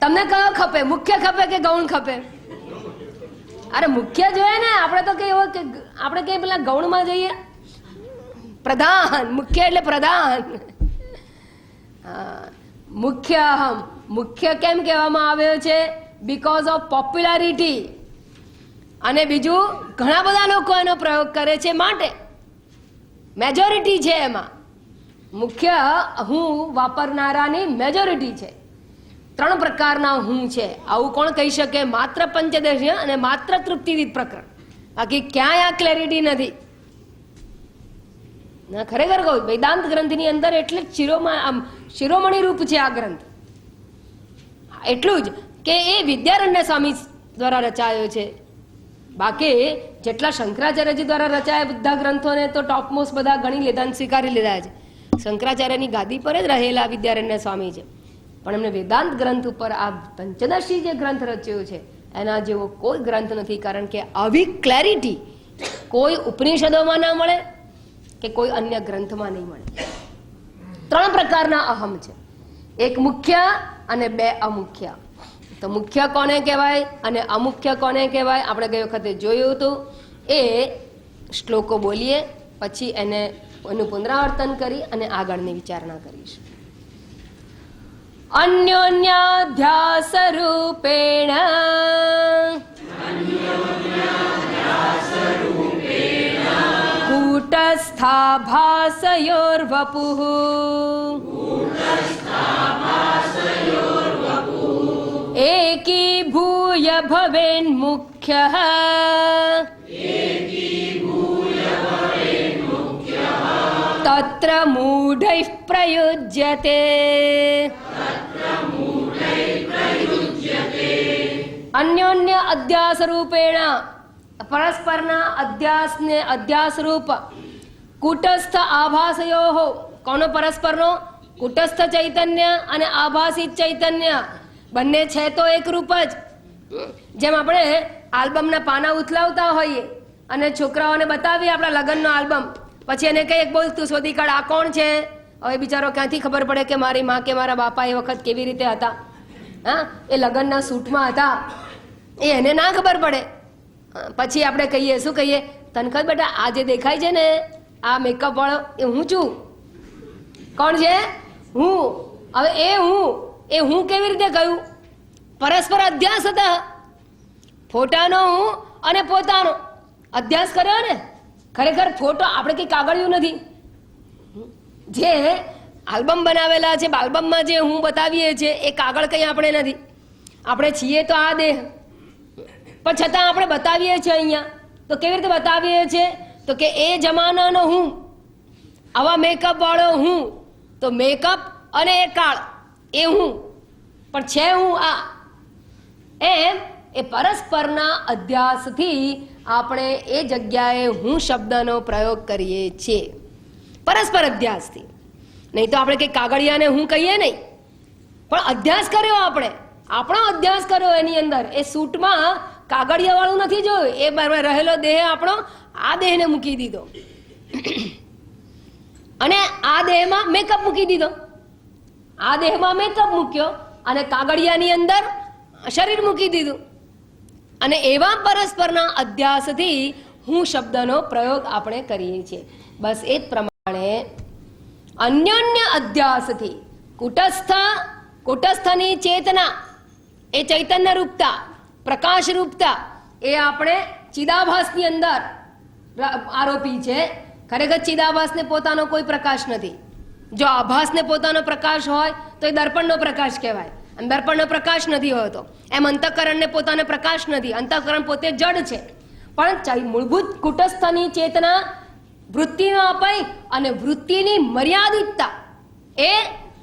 S1: તમને કયો ખપે? મુખ્ય ખપે કે ગૌણ ખપે? અરે મુખ્ય જોઈએ ને, આપણે તો કઈ કે આપણે કઈ પેલા ગૌણમાં જઈએ. પ્રધાન, મુખ્ય એટલે પ્રધાન. મુખ્ય અહમ. મુખ્ય કેમ કહેવામાં આવ્યો છે? Because of popularity. અને બીજું, ઘણા બધા લોકો એનો પ્રયોગ કરે છે માટે મેજોરિટી છે એમાં. મુખ્ય હું વાપરનારાની મેજોરિટી છે. 3 પ્રકારના હું છે. આવું કોણ કહી શકે? માત્ર પંચદશીય અને માત્ર તૃપ્તિદીપ પ્રકરણ. બાકી ક્યાંય આ ક્લેરિટી નથી. ખરેખર કહું, વેદાંત ગ્રંથની અંદર એટલે શિરોમણી રૂપ છે આ ગ્રંથ. એટલું જ કે એ વિદ્યારણ્ય સ્વામી દ્વારા રચાયો છે. બાકી જેટલા શંકરાચાર્યજી દ્વારા રચાયા બધા ગ્રંથોને તો ટોપમોસ્ટ બધા ગણી લીધા અને સ્વીકારી લીધા છે. શંકરાચાર્યની ગાદી પર જ રહેલા વિદ્યારણ્ય સ્વામી છે. પણ એમને વેદાંત ગ્રંથ ઉપર આ પંચદશી જે ગ્રંથ રચ્યો છે એના જેવો કોઈ ગ્રંથ નથી. કારણ કે આવી ક્લેરિટી કોઈ ઉપનિષદોમાં ના મળે કે કોઈ અન્ય ગ્રંથમાં નહીં મળે. 3 પ્રકારના અહમ છે. એક મુખ્ય અને 2 અમુખ્ય. તો મુખ્ય કોને કહેવાય અને અમુખ્ય કોને કહેવાય આપણે ગઈ વખતે જોયું હતું. એ શ્લોકો બોલીએ પછી એનું પુનરાવર્તન કરી અને આગળની વિચારણા કરીશું. અન્યોન્યાધ્યાસ રૂપેણ કૂટસ્થાભાસયોર્વપુઃ એકીભૂય ભવેન્મુખ્યઃ તત્ર મૂઢૈઃ પ્રયુજ્યતે. અન્યોન્ય અધ્યાસ રૂપેણ પરસ્પરના અધ્યાસ રૂપ કૂટસ્થ આભાસયો. કોનો પરસ્પરનો? કૂટસ્થ ચૈતન્ય અને આભાસિત ચૈતન્ય બંને છે તો એક રૂપ જ. જેમ આપણે આલ્બમના પાના ઉથલાવતા હોઈએ અને છોકરાઓને બતાવીએ આપણા લગ્નનો આલ્બમ, પછી એને કઈ બોલ તું શોધી કાઢ આ કોણ છે. હવે બિચારો ક્યાંથી ખબર પડે કે મારી માં કે મારા બાપા એ વખત કેવી રીતે હતા? હા, એ લગ્નના સૂટમાં હતા એ એને ના ખબર પડે. પછી આપણે કહીએ, શું કહીએ? તને ખબર બેટા આ જે દેખાય છે ને આ મેકઅપ વાળો એ હું છું. કોણ છે? હું. હવે એ હું કેવી રીતે કહ્યું? પરસ્પર અધ્યાસ હતા. ફોટાનો હું અને પોતાનો અધ્યાસ કર્યો ને. ખરેખર ફોટો આપણે કઈ કાગળિયું નથી. જે આલ્બમ બનાવેલા છે, આલ્બમમાં જે હું બતાવીએ છીએ એ કાગળ કંઈ આપણે નથી. આપણે છીએ તો આ દેહ, પણ છતાં આપણે બતાવીએ છીએ અહીંયા. તો કેવી રીતે બતાવીએ છીએ? તો કે એ જમાનાનો હું, આવા મેકઅપ વાળો હું. તો મેકઅપ અને એ કાળ એ હું, પણ છે હું આ. એમ એ પરસ્પરના અધ્યાસથી આપણે એ જગ્યાએ હું શબ્દનો પ્રયોગ કરીએ છીએ. પરસ્પર અધ્યાસથી. નહીં તો આપણે કંઈ કાગળિયાને હું કહીએ નહીં, પણ અધ્યાસ કર્યો આપણે. આપણો અધ્યાસ કર્યો એની અંદર. એ સૂટમાં કાગળિયા વાળું નથી જોયું. એ રહેલો દેહ આપણો આ દેહને મૂકી દીધો. અને આ દેહમાં મેકઅપ મૂકી દીધો, આ દેહમાં મેકઅપ મૂક્યો અને કાગળિયાની અંદર શરીર મૂકી દીધું. અને એવા પરસ્પરના અધ્યાસથી હું શબ્દનો પ્રયોગ આપણે કરીએ છીએ. બસ એ જ પ્રમાણે અન્યોન્ય અધ્યાસથી કુટસ્થની ચેતના, એ ચૈતન્ય રૂપતા, પ્રકાશ રૂપતા, એ આપણે ચિદાભાસની અંદર આરોપી છે. ખરેખર ચિદાભાસને પોતાનો કોઈ પ્રકાશ નથી. જો આભાસને પોતાનો પ્રકાશ હોય તો એ દર્પણનો પ્રકાશ કહેવાય, અને દર્પણનો પ્રકાશ નથી હોતો. એમ અંતઃકરણને પોતાનો પ્રકાશ નથી, અંતઃકરણ પોતે જડ છે. પણ મૂળભૂત કુટસ્થની ચેતના વૃત્તિમાં અપાઈ અને વૃત્તિની મર્યાદિતતા એ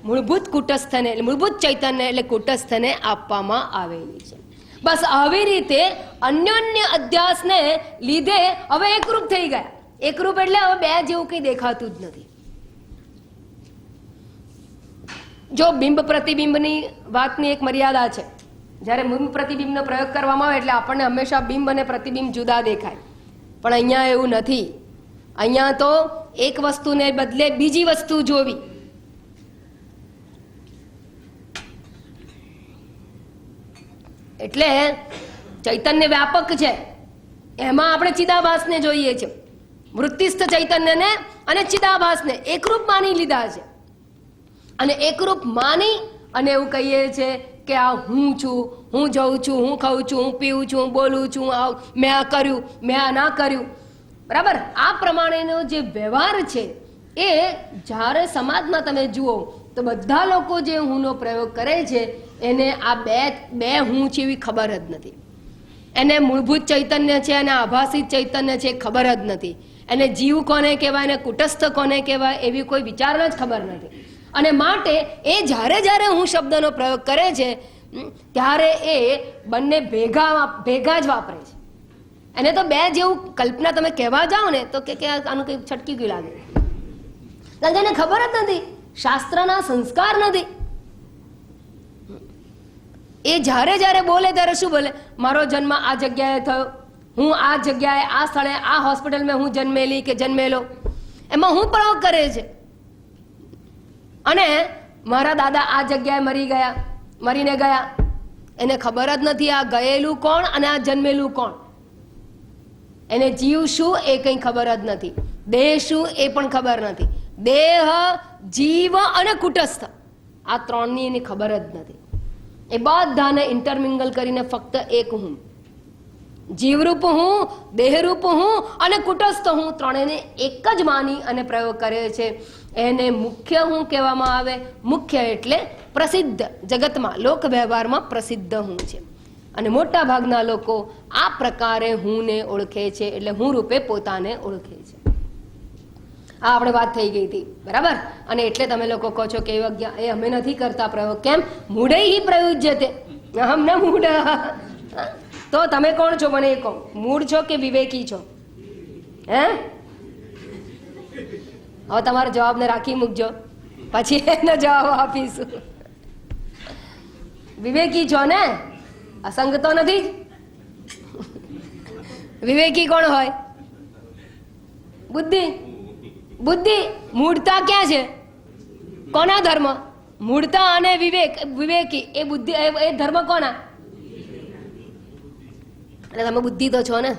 S1: મૂળભૂત કુટસ્થને, મૂળભૂત ચૈતન્ય એટલે કુટસ્થને આપવામાં આવેલી છે. બસ આવી રીતે અન્યોન્ય અધ્યાસને લીધે હવે એકરૂપ થઈ ગયા. એકરૂપ એટલે હવે બે જેવું કંઈ દેખાતું જ નથી. જો બિંબ પ્રતિબિંબની વાતની એક મર્યાદા છે. જ્યારે બિંબ પ્રતિબિંબનો પ્રયોગ કરવામાં આવે એટલે આપણને હંમેશા બિંબ અને પ્રતિબિંબ જુદા દેખાય, પણ અહીંયા એવું નથી. અહીંયા તો એક વસ્તુને બદલે બીજી વસ્તુ જોવી. એટલે ચૈતન્ય વ્યાપક છે, એમાં આપણે ચિદાભાસને જોઈએ છે. વૃત્તિસ્થ ચૈતન્યને અને ચિદાભાસને એકરૂપ માની લીધા છે. અને એકરૂપ માની અને એવું કહીએ છીએ કે આ હું છું, હું જઉં છું, હું ખાઉં છું, હું પીવું છું, હું બોલું છું, મેં આ કર્યું, મેં આ ના કર્યું. બરાબર, આ પ્રમાણેનો જે વ્યવહાર છે એ જ્યારે સમાજમાં તમે જુઓ તો બધા લોકો જે હુંનો પ્રયોગ કરે છે એને આ બે હું છે એવી ખબર જ નથી. એને મૂળભૂત ચૈતન્ય છે અને આભાસિત ચૈતન્ય છે ખબર જ નથી. એને જીવ કોને કહેવાય અને કુટસ્થ કોને કહેવાય એવી કોઈ વિચારને જ ખબર નથી. અને માટે એ જ્યારે હું શબ્દનો પ્રયોગ કરે છે ત્યારે એ બંને ભેગા જ વાપરે છે. એને તો બે જેવું કલ્પના તમે કહેવા જાઓ ને તો કે આનું કંઈ છટકી ગયું લાગે, કારણ કે એને ખબર જ નથી, શાસ્ત્રના સંસ્કાર નથી. એ જ્યારે બોલે ત્યારે શું બોલે? મારો જન્મ આ જગ્યાએ થયો, હું આ જગ્યાએ, આ સ્થળે, આ હોસ્પિટલમાં હું જન્મેલી કે જન્મેલો, એમાં હું પ્રયોગ કરે છે. અને મારા દાદા આ જગ્યાએ મરીને ગયા. એને ખબર જ નથી આ ગયેલું કોણ અને આ જન્મેલું કોણ. એને જીવ શું એ કંઈ ખબર જ નથી, દેહ શું એ પણ ખબર નથી. દેહ, જીવ અને કુટસ્થ આ ત્રણની એની ખબર જ નથી. એ બધાને ઇન્ટરમિંગલ કરીને ફક્ત એક હું, જીવરૂપ હું, દેહરૂપ હું અને કુટસ્થ હું, ત્રણેયને એક જ માની અને પ્રયોગ કરે છે. એને મુખ્ય હું કહેવામાં આવે. મુખ્ય એટલે પ્રસિદ્ધ, જગતમાં લોક વ્યવહારમાં પ્રસિદ્ધ હું છે. અને મોટા ભાગના લોકો આ પ્રકારે હુંને ઓળખે છે, એટલે હું રૂપે પોતાને ઓળખે છે. આ આપણે વાત થઈ ગઈ હતી, બરાબર. અને એટલે તમે લોકો કહો છો કે એ અમે નથી કરતા પ્રયોગ. કેમ? મૂઢે હિ પ્રયુજ્યતે, અહમ ન મૂઢ. તો તમે કોણ છો મને એ કહો, મૂઢ છો કે વિવેકી છો? હે, હવે તમારા જવાબને રાખી મૂકજો, પછી એનો જવાબ આપીશું. વિવેકી છો ને? અસંગ તો નથી જ. વિવેકી કોણ હોય? બુદ્ધિ. મૂળતા ક્યાં છે? કોના ધર્મ? મૂળતા અને વિવેકી એ બુદ્ધિ, એ ધર્મ કોના? એટલે તમે બુદ્ધિ તો છો ને?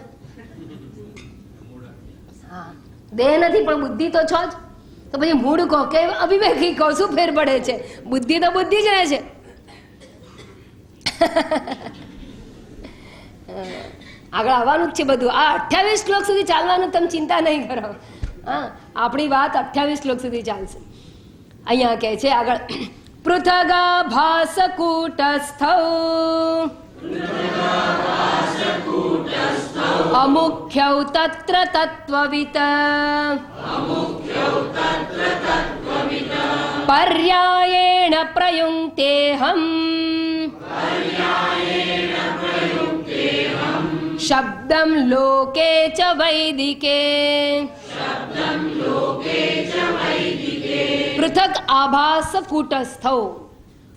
S1: હા, દેહ નથી પણ બુદ્ધિ તો છો જ. તો પછી મૂળ કહો કે અવિવેકી કહો, શું ફેર પડે છે? બુદ્ધિ તો બુદ્ધિ જ રહે છે. આગળ આવવાનું જ છે બધું. આ 28 શ્લોક સુધી ચાલવાનું, તમે ચિંતા નહીં કરો. હા, આપણી વાત 28 શ્લોક સુધી ચાલશે. અહીંયા કહે છે આગળ, પૃથગાભાસ કૂટસ્થૌ અમુખ્યૌ તત્ર તત્વવિત પર્યાયેણ પ્રયુંક્તેહમ શબ્દમ લોકે ચ વૈદિકે પૃથક આભાસ કૂટસ્થૌ.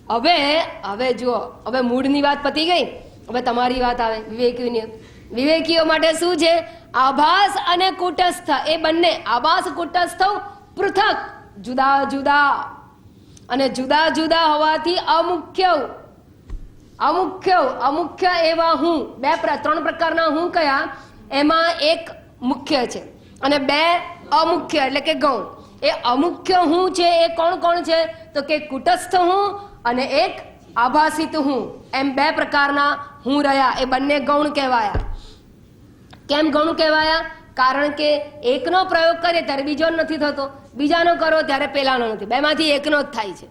S1: હવે જુઓ, હવે મૂળની વાત પતી ગઈ. હવે તમારી વાત આવે વિવેકીઓ માટે શું છે? આભાસ અને કુટસ્થ એ બંને, આભાસ કુટસ્થ પૃથક, જુદા જુદા, અને જુદા જુદા હોવાથી અમુખ્ય, અમુખ્ય, અમુખ્ય એવા હું. ત્રણ પ્રકારના હું કયા? એમાં એક મુખ્ય છે અને બે અમુખ્ય એટલે કે ગૌણ. એ અમુખ્ય હું છે એ કોણ કોણ છે? તો કે કુટસ્થ હું અને એક આભાસિત હું. એમ બે પ્રકારના હું રહ્યા. એ બંને ગૌણ કહેવાયા. કેમ ગૌણ કહેવાયા? કારણ કે એકનો પ્રયોગ કરીએ ત્યારે બીજો નથી થતો, બીજાનો કરો ત્યારે પેલાનો નથી, બેમાંથી એકનો જ થાય છે.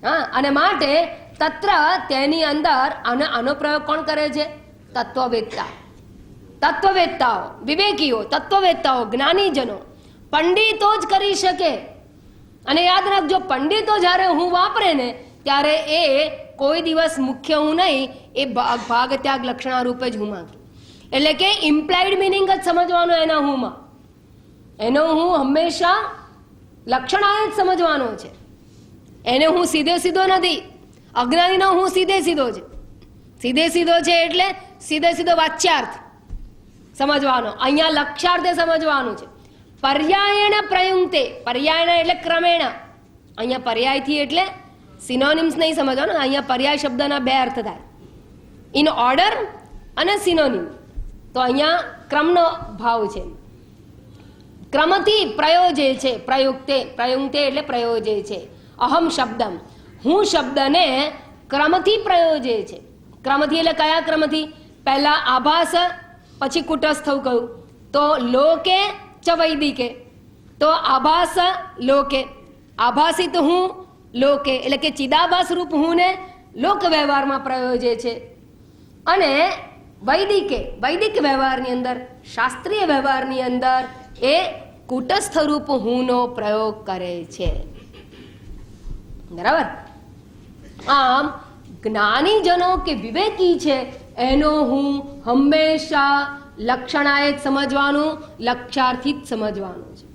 S1: હા, અને માટે તત્ર તેની અંદર આનો પ્રયોગ કોણ કરે છે? તત્વવેત્તા, તત્વવેત્તાઓ, વિવેકીઓ, તત્વવેત્તાઓ, જ્ઞાનીજનો, પંડિતો જ કરી શકે. અને યાદ રાખજો, પંડિતો જ્યારે હું વાપરે ને ત્યારે એ કોઈ દિવસ મુખ્ય હું નહીં, એ ભાગ ત્યાગ લક્ષણા રૂપે જ હું માંગે. એટલે કે ઇમ્પ્લાઇડ મિનિંગ જ સમજવાનો એના હુંમાં. એનો હું હંમેશા લક્ષણાએ જ સમજવાનો છે. એને હું સીધે સીધો નથી. અજ્ઞાનીનો હું સીધે સીધો છે. સીધે સીધો છે એટલે સીધે સીધો વાચ્યાર્થ સમજવાનો. અહીંયા લક્ષ્યાર્થે સમજવાનું છે. પર્યાયણ પ્રયુક્તે, પર્યાયણ એટલે ક્રમેણ. અહીંયા પર્યાયથી એટલે સિનોનિમ્સ નહીં સમજવાનું. અહીંયા પર્યાય શબ્દના બે અર્થ થાય, ઇન ઓર્ડર અને સિનોનિમ. તો અહીંયા ક્રમનો ભાવ છે. ક્રમથી પ્રયોજે છે, પ્રયુક્તે, પ્રયુક્તે એટલે પ્રયોજે છે. અહમ શબ્દમ, હું શબ્દને ક્રમથી પ્રયોજે છે. ક્રમથી એટલે કયા ક્રમથી? પહેલા આભાસ, પછી કુટસ્થ કહ્યું. તો લોકે ચ વૈદિકે, તો આભાસ લોકે, આભાસિત હું લોકે એટલે કે ચિદાભાસ રૂપ હું ને લોક વ્યવહારમાં પ્રયોજે છે. અને વૈદિકે, વૈદિક વ્યવહારની અંદર, શાસ્ત્રીય વ્યવહારની અંદર એ કુટસ્થ રૂપ હુંનો પ્રયોગ કરે છે. બરાબર? આમ જ્ઞાનીજનો કે વિવેકી છે એનો હું હંમેશા લક્ષણાએ જ સમજવાનું, લક્ષ્યાર્થી જ સમજવાનું છે.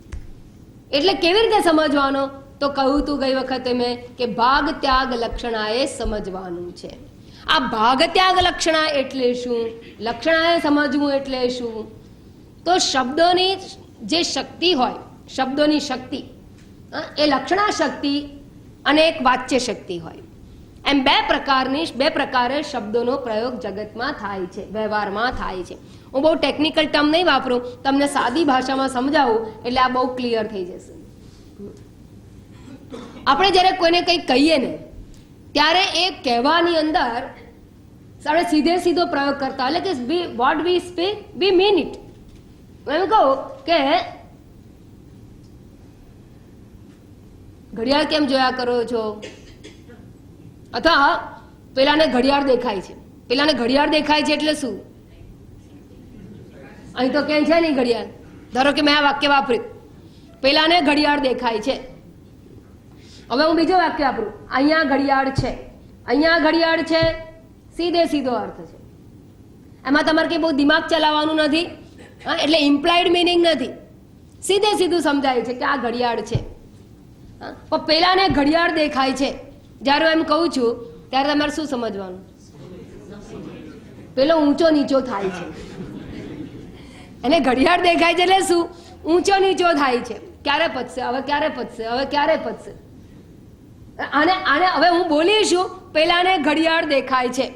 S1: એટલે કેવી રીતે સમજવાનો? તો કહ્યું તું ગઈ વખતે મેં કે ભાગ ત્યાગ લક્ષણાએ સમજવાનું છે. આ ભાગ ત્યાગ લક્ષણા એટલે શું? લક્ષણાએ સમજવું એટલે શું? તો શબ્દોની જે શક્તિ હોય, શબ્દોની શક્તિ, એ લક્ષણા શક્તિ અને એક વાચ્ય શક્તિ હોય. એમ બે પ્રકારે શબ્દોનો પ્રયોગ જગતમાં થાય છે, વ્યવહારમાં થાય છે. હું બહુ ટેકનિકલ ટર્મ નહીં વાપરું, તમને સાદી ભાષામાં સમજાવું એટલે આ બહુ ક્લિયર થઈ જશે. આપણે જ્યારે કોઈને કંઈક કહીએ ને ત્યારે એ કહેવાની અંદર આપણે સીધે સીધો પ્રયોગ કરતા, એટલે કે what we speak we mean it. એમ કહું કે ઘડિયાળ કેમ જોયા કરો છો? અથવા પેલાને ઘડિયાળ દેખાય છે. પેલાને ઘડિયાળ દેખાય છે એટલે શું? અહીં તો ક્યાંય છે નહીં ઘડિયાળ. ધારો કે મેં આ વાક્ય વાપર્યું, પેલાને ઘડિયાળ દેખાય છે. હવે હું બીજો વાક્ય વાપરું, અહીંયા ઘડિયાળ છે. અહીંયા ઘડિયાળ છે સીધે સીધો અર્થ છે. એમાં તમારે કંઈ બહુ દિમાગ ચલાવવાનું નથી. એટલે ઇમ્પ્લાઇડ મિનિંગ નથી, સીધે સીધું સમજાય છે કે આ ઘડિયાળ છે. પણ પેલાને ઘડિયાળ દેખાય છે જ્યારે હું એમ કહું છું ત્યારે તમારે શું સમજવાનું? પેલો ઊંચો નીચો થાય છે. એને ઘડિયાળ દેખાય છે એટલે શું? ઊંચો નીચો થાય છે. ક્યારે પતશે? હવે ક્યારે પતશે? હવે ક્યારે પતશે? આને હવે હું બોલીશું, પેલાને ઘડિયાળ દેખાય છે.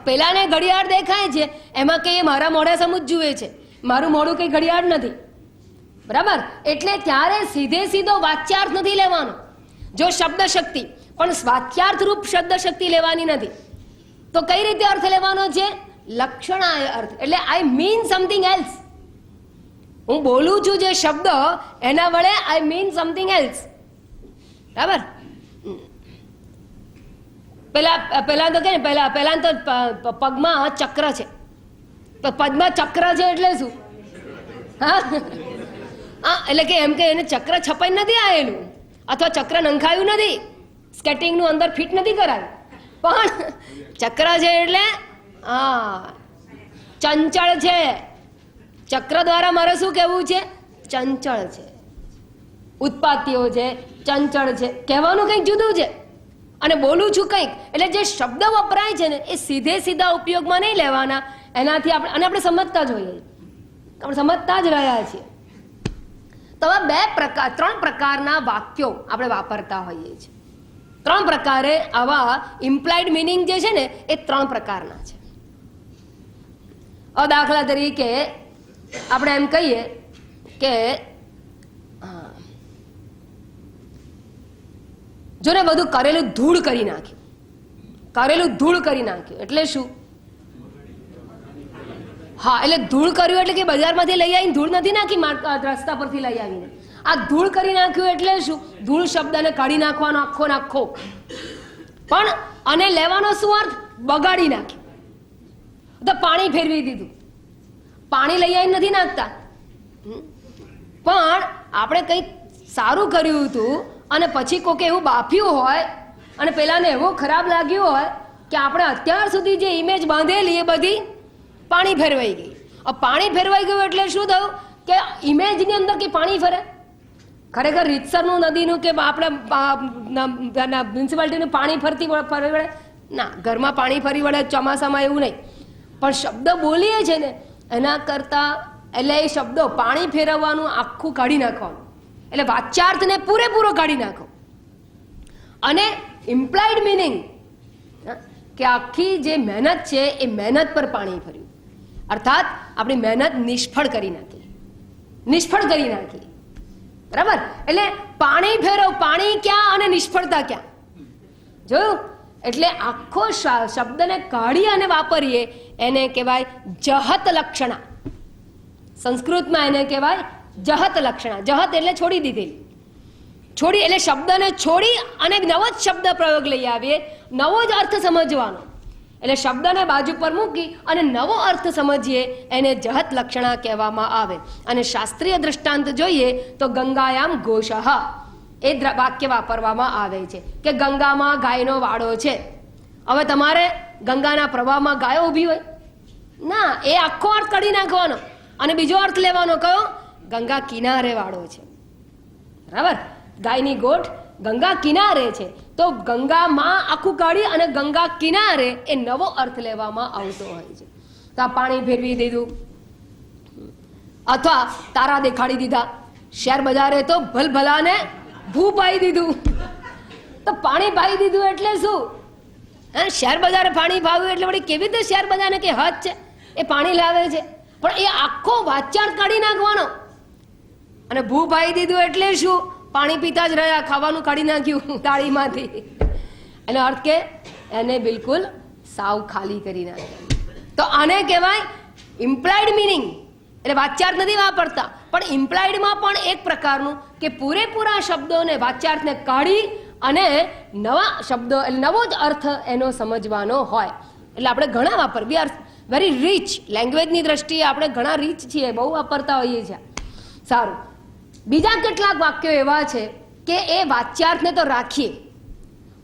S1: પેલાને ઘડિયાળ દેખાય છે એમાં કઈ મારા મોઢે સમજ જુએ છે, મારું મોઢું કઈ ઘડિયાળ નથી. બરાબર? એટલે ત્યારે સીધે સીધો વાચ્યાર્થ નથી લેવાનો. જો શબ્દ શક્તિ, પણ વાચ્યાર્થ રૂપ શબ્દ શક્તિ લેવાની નથી. તો કઈ રીતે અર્થ લેવાનો છે? લક્ષણાય અર્થ. એટલે આઈ મીન સમથિંગ એલ્સ. હું બોલું છું જે શબ્દ એના વડે આઈ મીન સમથિંગ એલ્સ. બરાબર? પેલા તો કે ને પેલા તો પગમાં ચક્ર છે. પગમાં ચક્ર છે એટલે શું? હા, એટલે કે એમ કે એને ચક્ર છપાઈ નથી આવેલું, અથવા ચક્ર નંખાયું નથી, સ્કેટિંગનું અંદર ફિટ નથી કરાયું, પણ ચક્ર છે એટલે ચંચળ છે. ચક્ર દ્વારા મારે શું કહેવું છે? ચંચળ છે, ઉત્પાતીઓ છે, ચંચળ છે. કહેવાનું કંઈક જુદું છે, અને બોલું છું કંઈક, એટલે જે શબ્દ વપરાય છે ને એ સીધા ઉપયોગમાં નહીં લેવાના, એનાથી આપણે સમજતા જ હોઈએ, આપણે સમજતા જ રહ્યા છીએ. તો આ ત્રણ પ્રકારના વાક્યો આપણે વાપરતા હોઈએ છીએ. ત્રણ પ્રકારે આવા ઇમ્પ્લાઇડ મિનિંગ જે છે ને એ ત્રણ પ્રકારના છે. દાખલા તરીકે આપણે એમ કહીએ કે જો ને બધું કરેલું ધૂળ કરી નાખ્યું. કરેલું ધૂળ કરી નાખ્યું એટલે શું? હા, એટલે ધૂળ કર્યું એટલે કે બજારમાંથી લઈ આવીને ધૂળ નથી નાખી, રસ્તા પરથી લઈ આવીને. આ ધૂળ કરી નાખ્યું એટલે શું? ધૂળ શબ્દને કાઢી નાખવાનો આખો નાખો. પણ અને લેવાનો શું અર્થ? બગાડી નાખ્યું. તો પાણી ફેરવી દીધું. પાણી લઈ આવીને નથી નાખતા, પણ આપણે કંઈક સારું કર્યું હતું અને પછી કોકે એવું બાફ્યું હોય અને પેલાને એવો ખરાબ લાગ્યું હોય કે આપણે અત્યાર સુધી જે ઇમેજ બાંધેલી એ બધી પાણી ફેરવાઈ ગઈ. પાણી ફેરવાઈ ગયું એટલે શું થયું કે ઇમેજની અંદર કે પાણી ફરે. ખરેખર રીતસરનું નદીનું કે આપણે મ્યુનિસિપાલિટીનું પાણી ફરી વળે ના, ઘરમાં પાણી ફરી વળે ચોમાસામાં એવું નહીં, પણ શબ્દ બોલીએ છે ને એના કરતા એટલે એ શબ્દો પાણી ફેરવવાનું આખું કાઢી નાખવાનું, એટલે વાચ્યાર્થને પૂરેપૂરો કાઢી નાખો. અને ઇમ્પ્લાઇડ મિનિંગ કે આખી જે મહેનત છે એ મહેનત પર પાણી ફર્યું, અર્થાત આપણી મહેનત નિષ્ફળ કરી નાખી. બરાબર? એટલે પાણી ફેરવ, પાણી ક્યાં અને નિષ્ફળતા ક્યાં, જોયું? એટલે આખો શબ્દને કાઢી અને વાપરીએ એને કહેવાય જહત લક્ષણા. સંસ્કૃતમાં એને કહેવાય જહત લક્ષણા. જહત એટલે છોડી દીધેલી, છોડી એટલે શબ્દને છોડી અને નવો જ શબ્દ પ્રયોગ લઈ આવીએ, નવો જ અર્થ સમજવાનો. એટલે શબ્દને બાજુ પર મૂકી અને નવો અર્થ સમજીએ એને જહત લક્ષણા કહેવામાં આવે. અને શાસ્ત્રીય દૃષ્ટાંત જોઈએ તો ગંગાયામ ઘોષઃ એ વાક્ય વાપરવામાં આવે છે કે ગંગામાં ગાયનો વાડો છે. હવે તમારે ગંગાના પ્રવાહમાં ગાયો ઊભી હોય ના, એ આખો અર્થ કાઢી નાખવાનો અને બીજો અર્થ લેવાનો કયો? ગંગા કિનારે વાડો છે. બરાબર? ગાયની ગોઠ ગંગા કિનારે છે, તો ગંગામાં આખું કાઢી અને ગંગા કિનારે એ નવો અર્થ લેવામાં આવતો હોય છે. તો આ પાણી ફેરવી દીધું અથવા તારા દેખાડી દીધા. શેર બજારે તો ભલભલાને ભૂ પાઈ દીધું. તો પાણી પાઈ દીધું એટલે શું? શેર બજારે પાણી પાવ્યું એટલે વળી કેવી રીતે શેર બજારને કે હદ છે એ પાણી લાવે છે, પણ એ આખો વાચ્યાર્થ કાઢી નાખવાનો. અને ભૂ પાઈ દીધું એટલે શું? પાણી પીતા જ રહ્યા, ખાવાનું કાઢી નાખ્યું થાળીમાંથી. એનો અર્થ કે એને બિલકુલ સાવ ખાલી કરી નાખ્યું. તો આને કહેવાય ઇમ્પ્લાઇડ મિનિંગ. એટલે વાચ્યાર્થ નથી વાપરતા, પણ ઇમ્પ્લાઇડમાં પણ એક પ્રકારનું કે પૂરેપૂરા શબ્દોને વાચ્યાર્થને કાઢી અને નવા શબ્દો એટલે નવો જ અર્થ એનો સમજવાનો હોય. એટલે આપણે ઘણા વાપર, વી આર વેરી રીચ લેંગ્વેજની દ્રષ્ટિએ આપણે ઘણા રીચ છીએ, બહુ વાપરતા હોઈએ છીએ. સારું, બીજા કેટલાક વાક્યો એવા છે કે એ વાચ્યાર્થને તો રાખીએ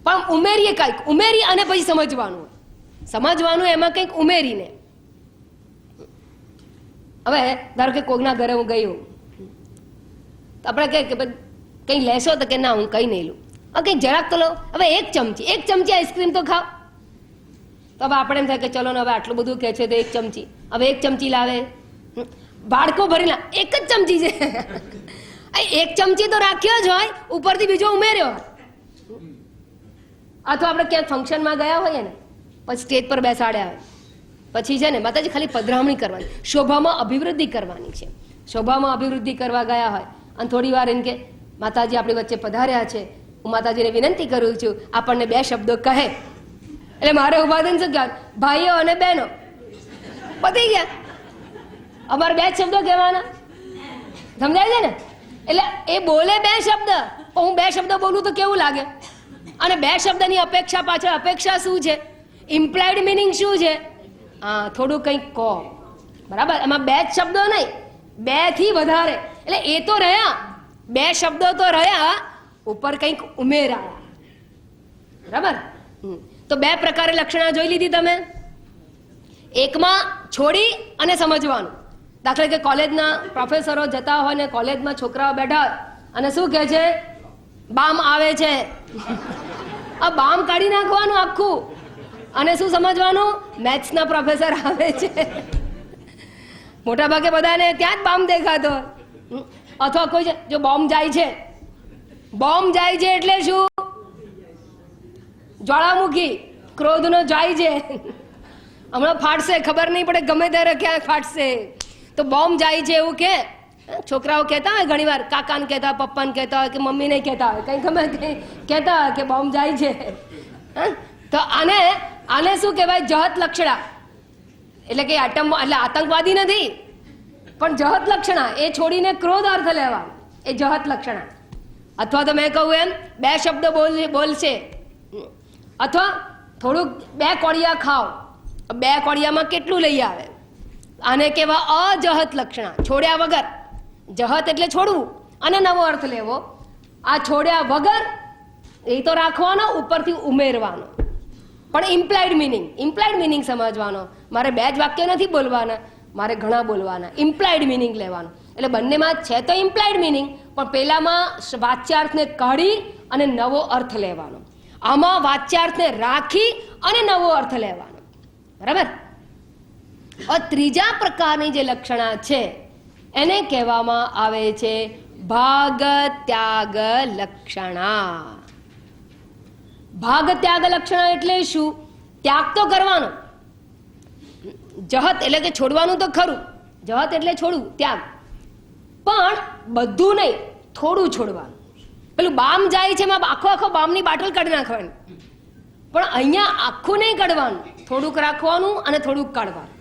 S1: પણ ઉમેરીએ, કંઈક ઉમેરી અને પછી સમજવાનું એમાં કંઈક ઉમેરીને. હવે ધારો કે કોઈના ઘરે હું ગઈ હોઉં તો આપણે કહે કે કંઈ લેશો તો કે ના હું કંઈ નહીં લઉં. કંઈ જરાક તો લો, હવે એક ચમચી આઈસ્ક્રીમ તો ખાઓ. તો હવે આપણે એમ થાય કે ચલો ને હવે આટલું બધું કહે છે તો એક ચમચી, હવે એક ચમચી લાવે, બાળકો ભરીને એક જ ચમચી છે. એક ચમચી તો રાખ્યો જ હોય, ઉપરથી બીજો ઉમેર્યો હોય. અથવા આપણે ક્યાંક ફંક્શનમાં ગયા હોઈએ ને પછી સ્ટેજ પર બેસાડ્યા હોય, પછી છે ને માતાજી ખાલી પધરામણી કરવાની, શોભામાં અભિવૃદ્ધિ કરવાની છે. શોભામાં અભિવૃદ્ધિ કરવા ગયા હોય અને થોડી વાર એમ કે માતાજી આપણી વચ્ચે પધાર્યા છે, હું માતાજીને વિનંતી કરું છું આપણને બે શબ્દો કહે. એટલે મારે ઉભા થઈને શું કહેવાય? ભાઈઓ અને બહેનો પતી ગયા, અમારે બે શબ્દો કહેવાના. સમજાય છે ને? એટલે એ બોલે બે શબ્દ, હું બે શબ્દ બોલું તો કેવું લાગે? અને બે શબ્દની અપેક્ષા પાછળ અપેક્ષા શું છે? ઇમ્પ્લાઇડ મિનિંગ શું છે? થોડું કંઈક કહો. બરાબર? એમાં બે જ શબ્દો નહીં, બે થી વધારે. એટલે એ તો રહ્યા, બે શબ્દો તો રહ્યા, ઉપર કંઈક ઉમેરાયા. બરાબર? તો બે પ્રકારે લક્ષણા જોઈ લીધી તમે. એકમાં છોડી અને સમજવાનું. દાખલા કે કોલેજના પ્રોફેસરો જતા હોય ને કોલેજમાં છોકરાઓ બેઠા અને શું કહે છે? બામ આવે છે. આ બામ કાઢી નાખવાનું આખું, અને શું સમજવાનું, મેથ્સના પ્રોફેસર આવે છે, મોટા ભાગે બધાને ત્યાં જ બામ દેખાતો હોય. અથવા કોઈ જો બોમ્બ જાય છે, બોમ્બ જાય છે એટલે શું, જ્વાળામુખી ક્રોધનો જાય છે, હમણાં ફાટશે, ખબર નહીં પડે, ગમે ત્યારે ક્યાં ફાટશે. તો બોમ્બ જાય છે એવું કે છોકરાઓ કહેતા હોય ઘણી વાર, કાકાને કહેતા, પપ્પાને કહેતા હોય કે મમ્મીને કહેતા હોય, કઈ ખબર કઈ કહેતા હોય કે બોમ્બ જાય છે. તો આને શું કહેવાય, જહત લક્ષણા. એટલે કે એટલે આતંકવાદી નથી, પણ જહત લક્ષણા, એ છોડીને ક્રોધ અર્થ લેવા, એ જહત લક્ષણા. અથવા તો મેં કહું એમ બે શબ્દ બોલશે, અથવા થોડુંક બે કોળિયા ખાઓ, બે કોળિયામાં કેટલું લઈ આવે, આને કહેવા અજહત લક્ષણા, છોડ્યા વગર. જહત એટલે છોડવું, અને નવો અર્થ લેવો. આ છોડ્યા વગર એ તો રાખવાનો, ઉપરથી ઉમેરવાનો, પણ ઇમ્પ્લાઇડ મિનિંગ સમજવાનો. મારે બે જ વાક્ય નથી બોલવાના, મારે ઘણા બોલવાના, ઇમ્પ્લાઇડ મિનિંગ લેવાનો. એટલે બંનેમાં છે તો ઇમ્પ્લાઇડ મિનિંગ, પણ પેલામાં વાચ્યાર્થને કાઢી અને નવો અર્થ લેવાનો, આમાં વાચ્યાર્થને રાખી અને નવો અર્થ લેવાનો. બરાબર. ત્રીજા પ્રકારની જે લક્ષણા છે એને કહેવામાં આવે છે ભાગ ત્યાગ લક્ષણા. ભાગ ત્યાગ લક્ષણા એટલે શું, ત્યાગ તો કરવાનો. જહત એટલે કે છોડવાનું તો ખરું, જહત એટલે છોડવું, ત્યાગ, પણ બધું નહીં, થોડું છોડવાનું. પેલું બામ જાય છે એમાં આખો બામની બાટલ કાઢી નાખવાની, પણ અહીંયા આખું નહીં કાઢવાનું, થોડુંક રાખવાનું અને થોડુંક કાઢવાનું.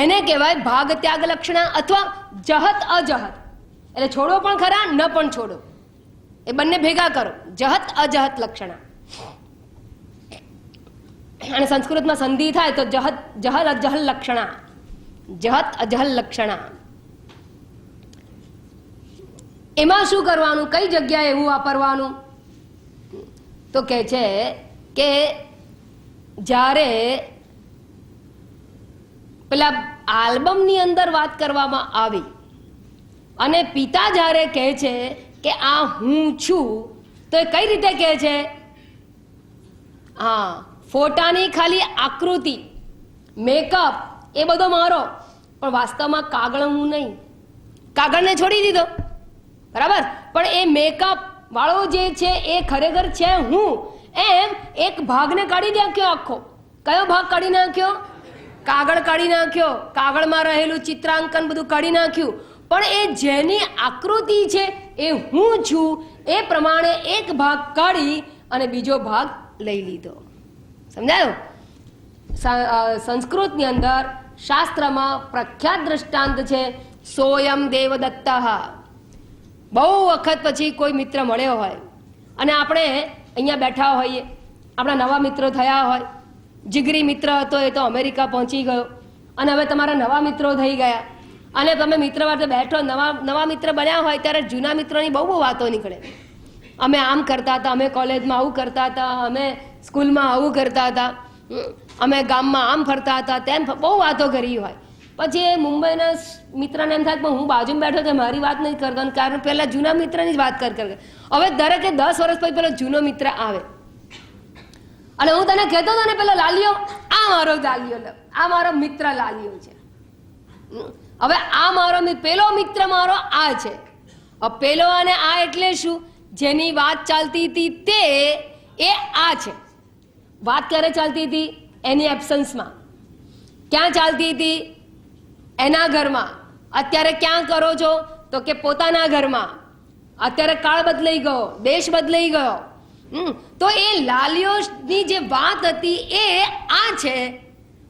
S1: એને કહેવાય ભાગ ત્યાગ લક્ષણા, અથવા જહત અજહત. એટલે છોડો પણ ખરા, ન પણ છોડો, એ બંને ભેગા કરો, જહત અજહત લક્ષણા. અને સંસ્કૃતમાં સંધિ થાય તો જહલ અજહલ લક્ષણા, જહત અજહલ લક્ષણા. એમાં શું કરવાનું, કઈ જગ્યાએ એવું વાપરવાનું, તો કહે છે કે જ્યારે પેલા આલ્બમની અંદર વાત કરવામાં આવી અને પિતા જ્યારે કહે છે કે આ હું છું, તો એ કઈ રીતે કહે છે, હા, ફોટાની ખાલી આકૃતિ, મેકઅપ એ બધો મારો, પણ વાસ્તવમાં કાગળ હું નહીં, કાગળને છોડી દીધો, બરાબર, પણ એ મેકઅપ વાળો જે છે એ ખરેખર છે હું. એમ એક ભાગને કાઢી નાખ્યો, આખો કયો ભાગ કાઢી નાખ્યો, કાગળ કાઢી નાખ્યો, કાગળમાં રહેલું ચિત્રાંકન બધું કાઢી નાખ્યું, પણ એ જેની આકૃતિ છે એ હું છું, એ પ્રમાણે એક ભાગ કાઢી અને બીજો ભાગ લઈ લીધો. સમજાયું? સંસ્કૃતની અંદર શાસ્ત્રમાં પ્રખ્યાત દ્રષ્ટાંત છે સોયમ દેવદત્ત. બહુ વખત પછી કોઈ મિત્ર મળ્યો હોય અને આપણે અહીંયા બેઠા હોઈએ, આપણા નવા મિત્રો થયા હોય, જીગરી મિત્ર હતો એ તો અમેરિકા પહોંચી ગયો, અને હવે તમારા નવા મિત્રો થઈ ગયા, અને તમે મિત્ર સાથે બેઠો, નવા મિત્ર બન્યા હોય ત્યારે જૂના મિત્રોની બહુ વાતો નીકળે. અમે આમ કરતા હતા, અમે કોલેજમાં આવું કરતા હતા, અમે સ્કૂલમાં આવું કરતા હતા, અમે ગામમાં આમ ફરતા હતા, તેમ બહુ વાતો કરી હોય. પછી એ મુંબઈના મિત્રને એમ થાય કે હું બાજુમાં બેઠો તો મારી વાત નહીં કરતો, કારણ પહેલા જૂના મિત્રની જ વાત કર. હવે દરેકે 10 વર્ષ પછી પેલો જૂનો મિત્ર આવે અને હું તને કહેતો હતો ને પેલો લાલિયો, આ મારો લાલિયો, આ મારો મિત્ર લાલિયો છે. હવે આ મારો પેલો મિત્ર મારો આ છે. પેલો અને આ એટલે શું, જેની વાત ચાલતી હતી તે એ આ છે. વાત ક્યારે ચાલતી હતી, એની એબ્સન્સમાં. ક્યાં ચાલતી હતી, એના ઘરમાં. અત્યારે ક્યાં કરો છો, તો કે પોતાના ઘરમાં. અત્યારે કાળ બદલાઈ ગયો, દેશ બદલાઈ ગયો. તો એ લાલિયોની જે વાત હતી એ આ છે.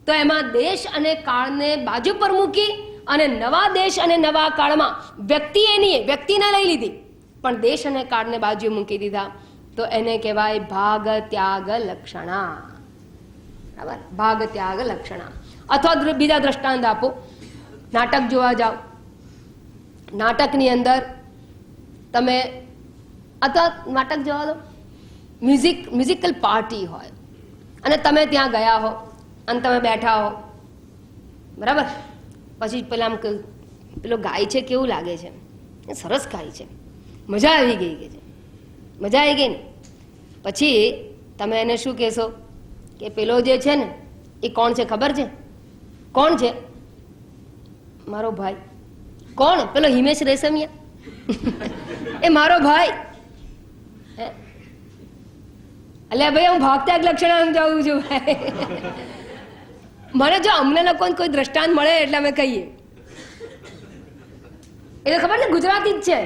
S1: તો એમાં દેશ અને કાળને બાજુ પર મૂકી અને નવા દેશ અને નવા કાળમાં વ્યક્તિને લઈ લીધી, પણ દેશ અને કાળને બાજુ મૂકી દીધા. તો એને કહેવાય ભાગ ત્યાગ લક્ષણા. બરાબર, ભાગ ત્યાગ લક્ષણા. અથવા બીજા દ્રષ્ટાંત આપો, નાટક જોવા જાઓ, નાટકની અંદર તમે, અથવા નાટક જોવા દો, મ્યુઝિકલ પાર્ટી હોય અને તમે ત્યાં ગયા હો અને તમે બેઠા હો, બરાબર, પછી પેલા આમ પેલો ગાય છે કેવું લાગે છે, સરસ ગાય છે, મજા આવી ગઈ કે છે, મજા આવી ગઈ ને. પછી તમે એને શું કહેશો કે પેલો જે છે ને એ કોણ છે ખબર છે? કોણ છે? મારો ભાઈ. કોણ? પેલો હિમેશ રેશમિયા. એ મારો ભાઈ. એટલે ભાઈ હું ભાગત્યાગ લક્ષણ જાઉં છું ભાઈ. મને જો અમને લોકોને કોઈ દ્રષ્ટાંત મળે એટલે અમે કહીએ. એ તો ખબર છે ગુજરાતી જ છે.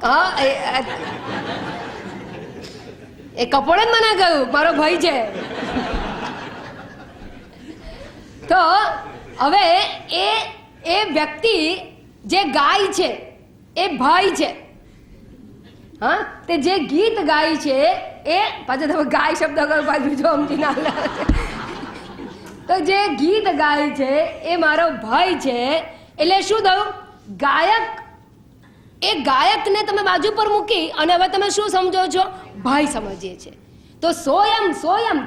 S1: હા, એ કપોળે જ મને કહ્યું મારો ભાઈ છે. તો હવે એ વ્યક્તિ જે ગાય છે એ ભાઈ છે. હા, તે જે ગીત ગાય છે એ પાછું તમે ગાય શબ્દ કરો પાછું જો સમજી ના લે. તો જે ગીત ગાય છે એ મારો ભાઈ છે. એટલે શું થયું? ગાયક, એ ગાયકને તમે બાજુ પર મૂકી અને હવે તમે શું સમજો છો? ભાઈ સમજીએ છીએ. તો સોયમ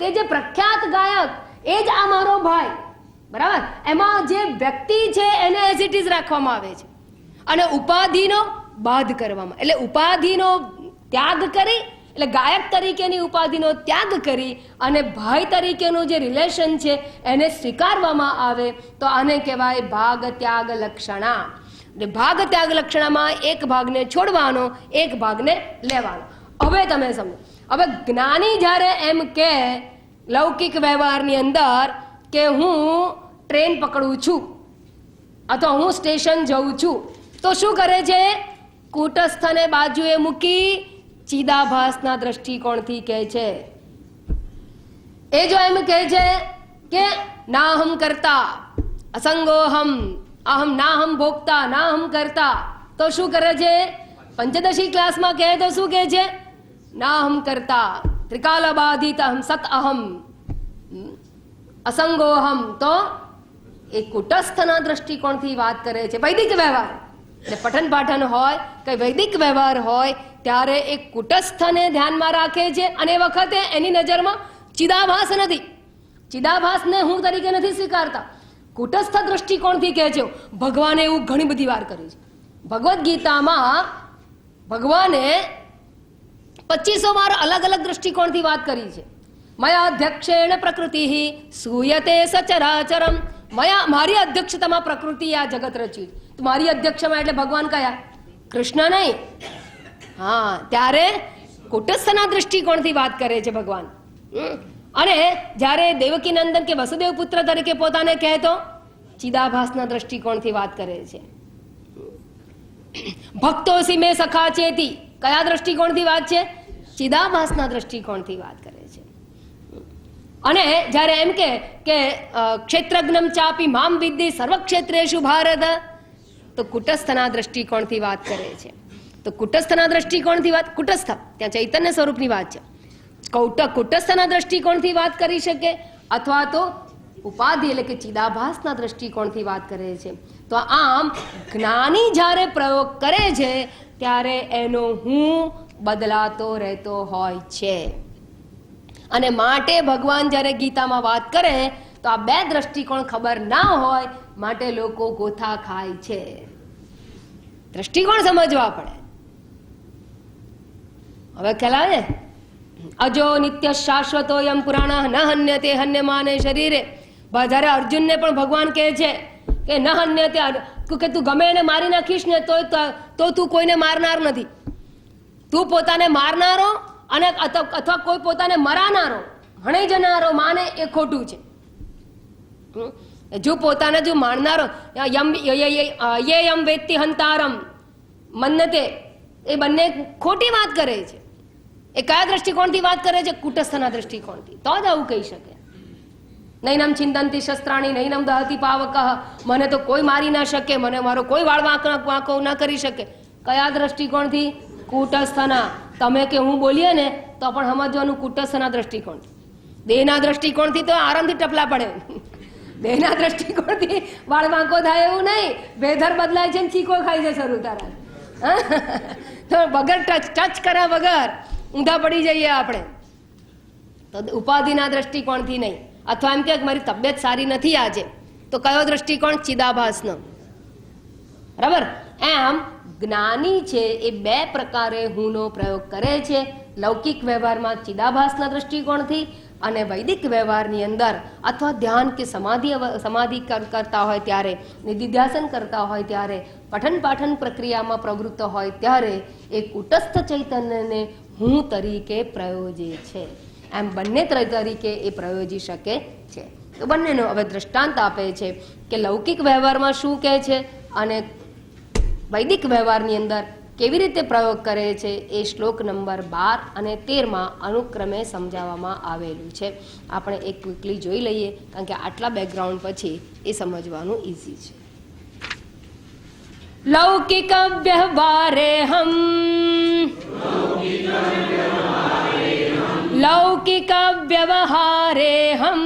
S1: તે જે પ્રખ્યાત ગાયક એ જ આ મારો ભાઈ. બરાબર? એમાં જે વ્યક્તિ છે એને એઝ ઇટ ઇઝ રાખવામાં આવે છે અને ઉપાધિનો બાદ કરવામાં, એટલે ઉપાધિનો ત્યાગ કરી, એટલે ગાયક તરીકેની ઉપાધિનો ત્યાગ કરી અને ભાઈ તરીકેનું જે રિલેશન છે એને સ્વીકારવામાં આવે તો આને કહેવાય ભાગ ત્યાગ લક્ષણા. ભાગ ત્યાગ લક્ષણામાં એક ભાગને છોડવાનો, એક ભાગને લેવાનો. હવે તમે સમજો. હવે જ્ઞાની જ્યારે એમ કે લૌકિક વ્યવહારની અંદર કે હું ટ્રેન પકડું છું અથવા હું સ્ટેશન જઉં છું, તો શું કરે છે? કૂટસ્થને બાજુએ મૂકી ચિદાભાસના દ્રષ્ટિકોણથી કહે છે. એ જો એમ કહે છે કે નાહમ કરતા, અસંગોહમ, અહમ નાહમ ભોગતા, નાહમ કરતા, તો શું કરે છે? પંચદશી ક્લાસમાં કહે તો શું કહે છે? નાહમ કરતા, ત્રિકાલ બાધિત અહમ સત અહમ, અસંગોહમ. તો એ કુટસ્થના દ્રષ્ટિકોણથી વાત કરે છે. વૈદિક વ્યવહાર એટલે પઠન પાઠન હોય કે વૈદિક વ્યવહાર હોય ત્યારે એ કુટસ્થને ધ્યાનમાં રાખે છે અને એ વખતે એની નજરમાં ચિદાભાસ નથી, ચિદાભાસને હું તરીકે નથી સ્વીકારતા. કુટસ્થ દ્રષ્ટિકોણથી કહે છે. ભગવાને એવું ઘણી બધી વાર કરી છે. ભગવદ્ ગીતામાં ભગવાને 2500 વાર અલગ અલગ દ્રષ્ટિકોણથી વાત કરી છે. મયા અધ્યક્ષેણ પ્રકૃતિ સૂયતે સચરાચરમ. મારી અધ્યક્ષતામાં પ્રકૃતિ આ જગત રચ્યું. તો મારી અધ્યક્ષમાં એટલે ભગવાન કયા? કૃષ્ણ નહીં. હા, ત્યારે કુટસ્થના દ્રષ્ટિકોણથી વાત કરે છે ભગવાન. અને જ્યારે દેવકી નંદન કે વસુદેવ પુત્ર તરીકે પોતાને કહેતો ચિદાભાસના દ્રષ્ટિકોણથી વાત કરે છે. ભક્તોસી મેં સખા ચેતી, કયા દ્રષ્ટિકોણથી વાત છે? ચિદાભાસના દ્રષ્ટિકોણથી વાત કરે છે. અને જ્યારે એમ કે ક્ષેત્રજ્ઞમ ચાપી મામ વિદ્ધિ સર્વક્ષેત્રેષુ ભારત, તો કુટસ્થના દ્રષ્ટિકોણથી વાત કરે છે. તો કુટસ્થના દ્રષ્ટિકોણથી વાત, કુટસ્થ ત્યાં ચૈતન્ય સ્વરૂપની વાત છે. કુટસ્થના દ્રષ્ટિકોણથી વાત કરી શકે અથવા તો ઉપાધિ એટલે કે ચિદાભાસના દ્રષ્ટિકોણથી વાત કરે છે. તો આમ જ્ઞાની જ્યારે પ્રયોગ કરે છે ત્યારે એનો હું બદલાતો રહેતો હોય છે. અને માટે ભગવાન જ્યારે ગીતામાં વાત કરે તો આ બે દ્રષ્ટિકોણ ખબર ના હોય માટે લોકો ગોથા ખાય છે. દ્રષ્ટિકોણ સમજવા પડે. હવે ખ્યાલ આવે? અજો નિત્ય શાશ્વતો યમ પુરાણ ન હન્યતે હન્યમાને શરીરે. જ્યારે અર્જુનને પણ ભગવાન કહે છે કે ન હન્યતે, કે તું ગમે એને મારી નાખીશ ને તો તું કોઈને મારનાર નથી. તું પોતાને મારનારો અને અથવા કોઈ પોતાને મરાનારો, હણી જનારો માને એ ખોટું છે. જો પોતાને જો મારનારો યમ વેત્તિ હંતારમ મન્નતે, એ બંને ખોટી વાત કરે છે. એ કયા દ્રષ્ટિકોણથી વાત કરે છે? કુટસ્થના દ્રષ્ટિકોણથી. તો જ આવું કહી શકે. નૈનમ છિંદંતી શસ્ત્રાણી નૈનમ દહતી પાવક, મને તો કોઈ મારી ના શકે, મને મારો કોઈ વાળ વાંકો ના કરી શકે. કયા દ્રષ્ટિકોણથી? કુટસ્થના. તમે કે હું બોલીએ ને તો પણ સમજવાનું કુટસ્થના દ્રષ્ટિકોણથી. દેહના દ્રષ્ટિકોણથી તો આરામથી ટપલા પડે. દેહના દ્રષ્ટિકોણથી વાળ વાંકો થાય એવું નહીં. વેધર બદલાય છે ને ચીકો ખાઈ છે શરૂ તારા. તો વગર ટચ કર્યા વગર ઊંધા પડી જઈએ આપણે. તો ઉપાધિના દ્રષ્ટિકોણથી નહીં. અથવા એમ કે મારી તબિયત સારી નથી આજે, તો કયો દ્રષ્ટિકોણ? ચિદાભાસનો. બરાબર? એમ જ્ઞાની છે એ બે પ્રકારે હુંનો પ્રયોગ કરે છે. લૌકિક વ્યવહારમાં ચિદાભાસના દ્રષ્ટિકોણથી અને વૈદિક વ્યવહારની અંદર અથવા ધ્યાન કે સમાધિ કરતા હોય ત્યારે, નિધિધ્યાસન કરતા હોય ત્યારે, પઠન પાઠન પ્રક્રિયામાં પ્રવૃત્ત હોય ત્યારે એ કુટસ્થ ચૈતન્યને હું તરીકે પ્રયોજે છે. એમ બંને તરીકે એ પ્રયોજી શકે છે. તો બંનેનો હવે દ્રષ્ટાંત આપે છે કે લૌકિક વ્યવહારમાં શું કહે છે અને વૈદિક વ્યવહારની અંદર કેવી રીતે પ્રયોગ કરે છે એ શ્લોક નંબર 12 અને 13 અનુક્રમે સમજાવવામાં આવેલું છે. આપણે એક ક્વિકલી જોઈ લઈએ, કારણ કે આટલા બેકગ્રાઉન્ડ પછી એ સમજવાનું ઇઝી છે. લૌકિક વ્યવહારે હમ લૌકિક વ્યવહારે હમ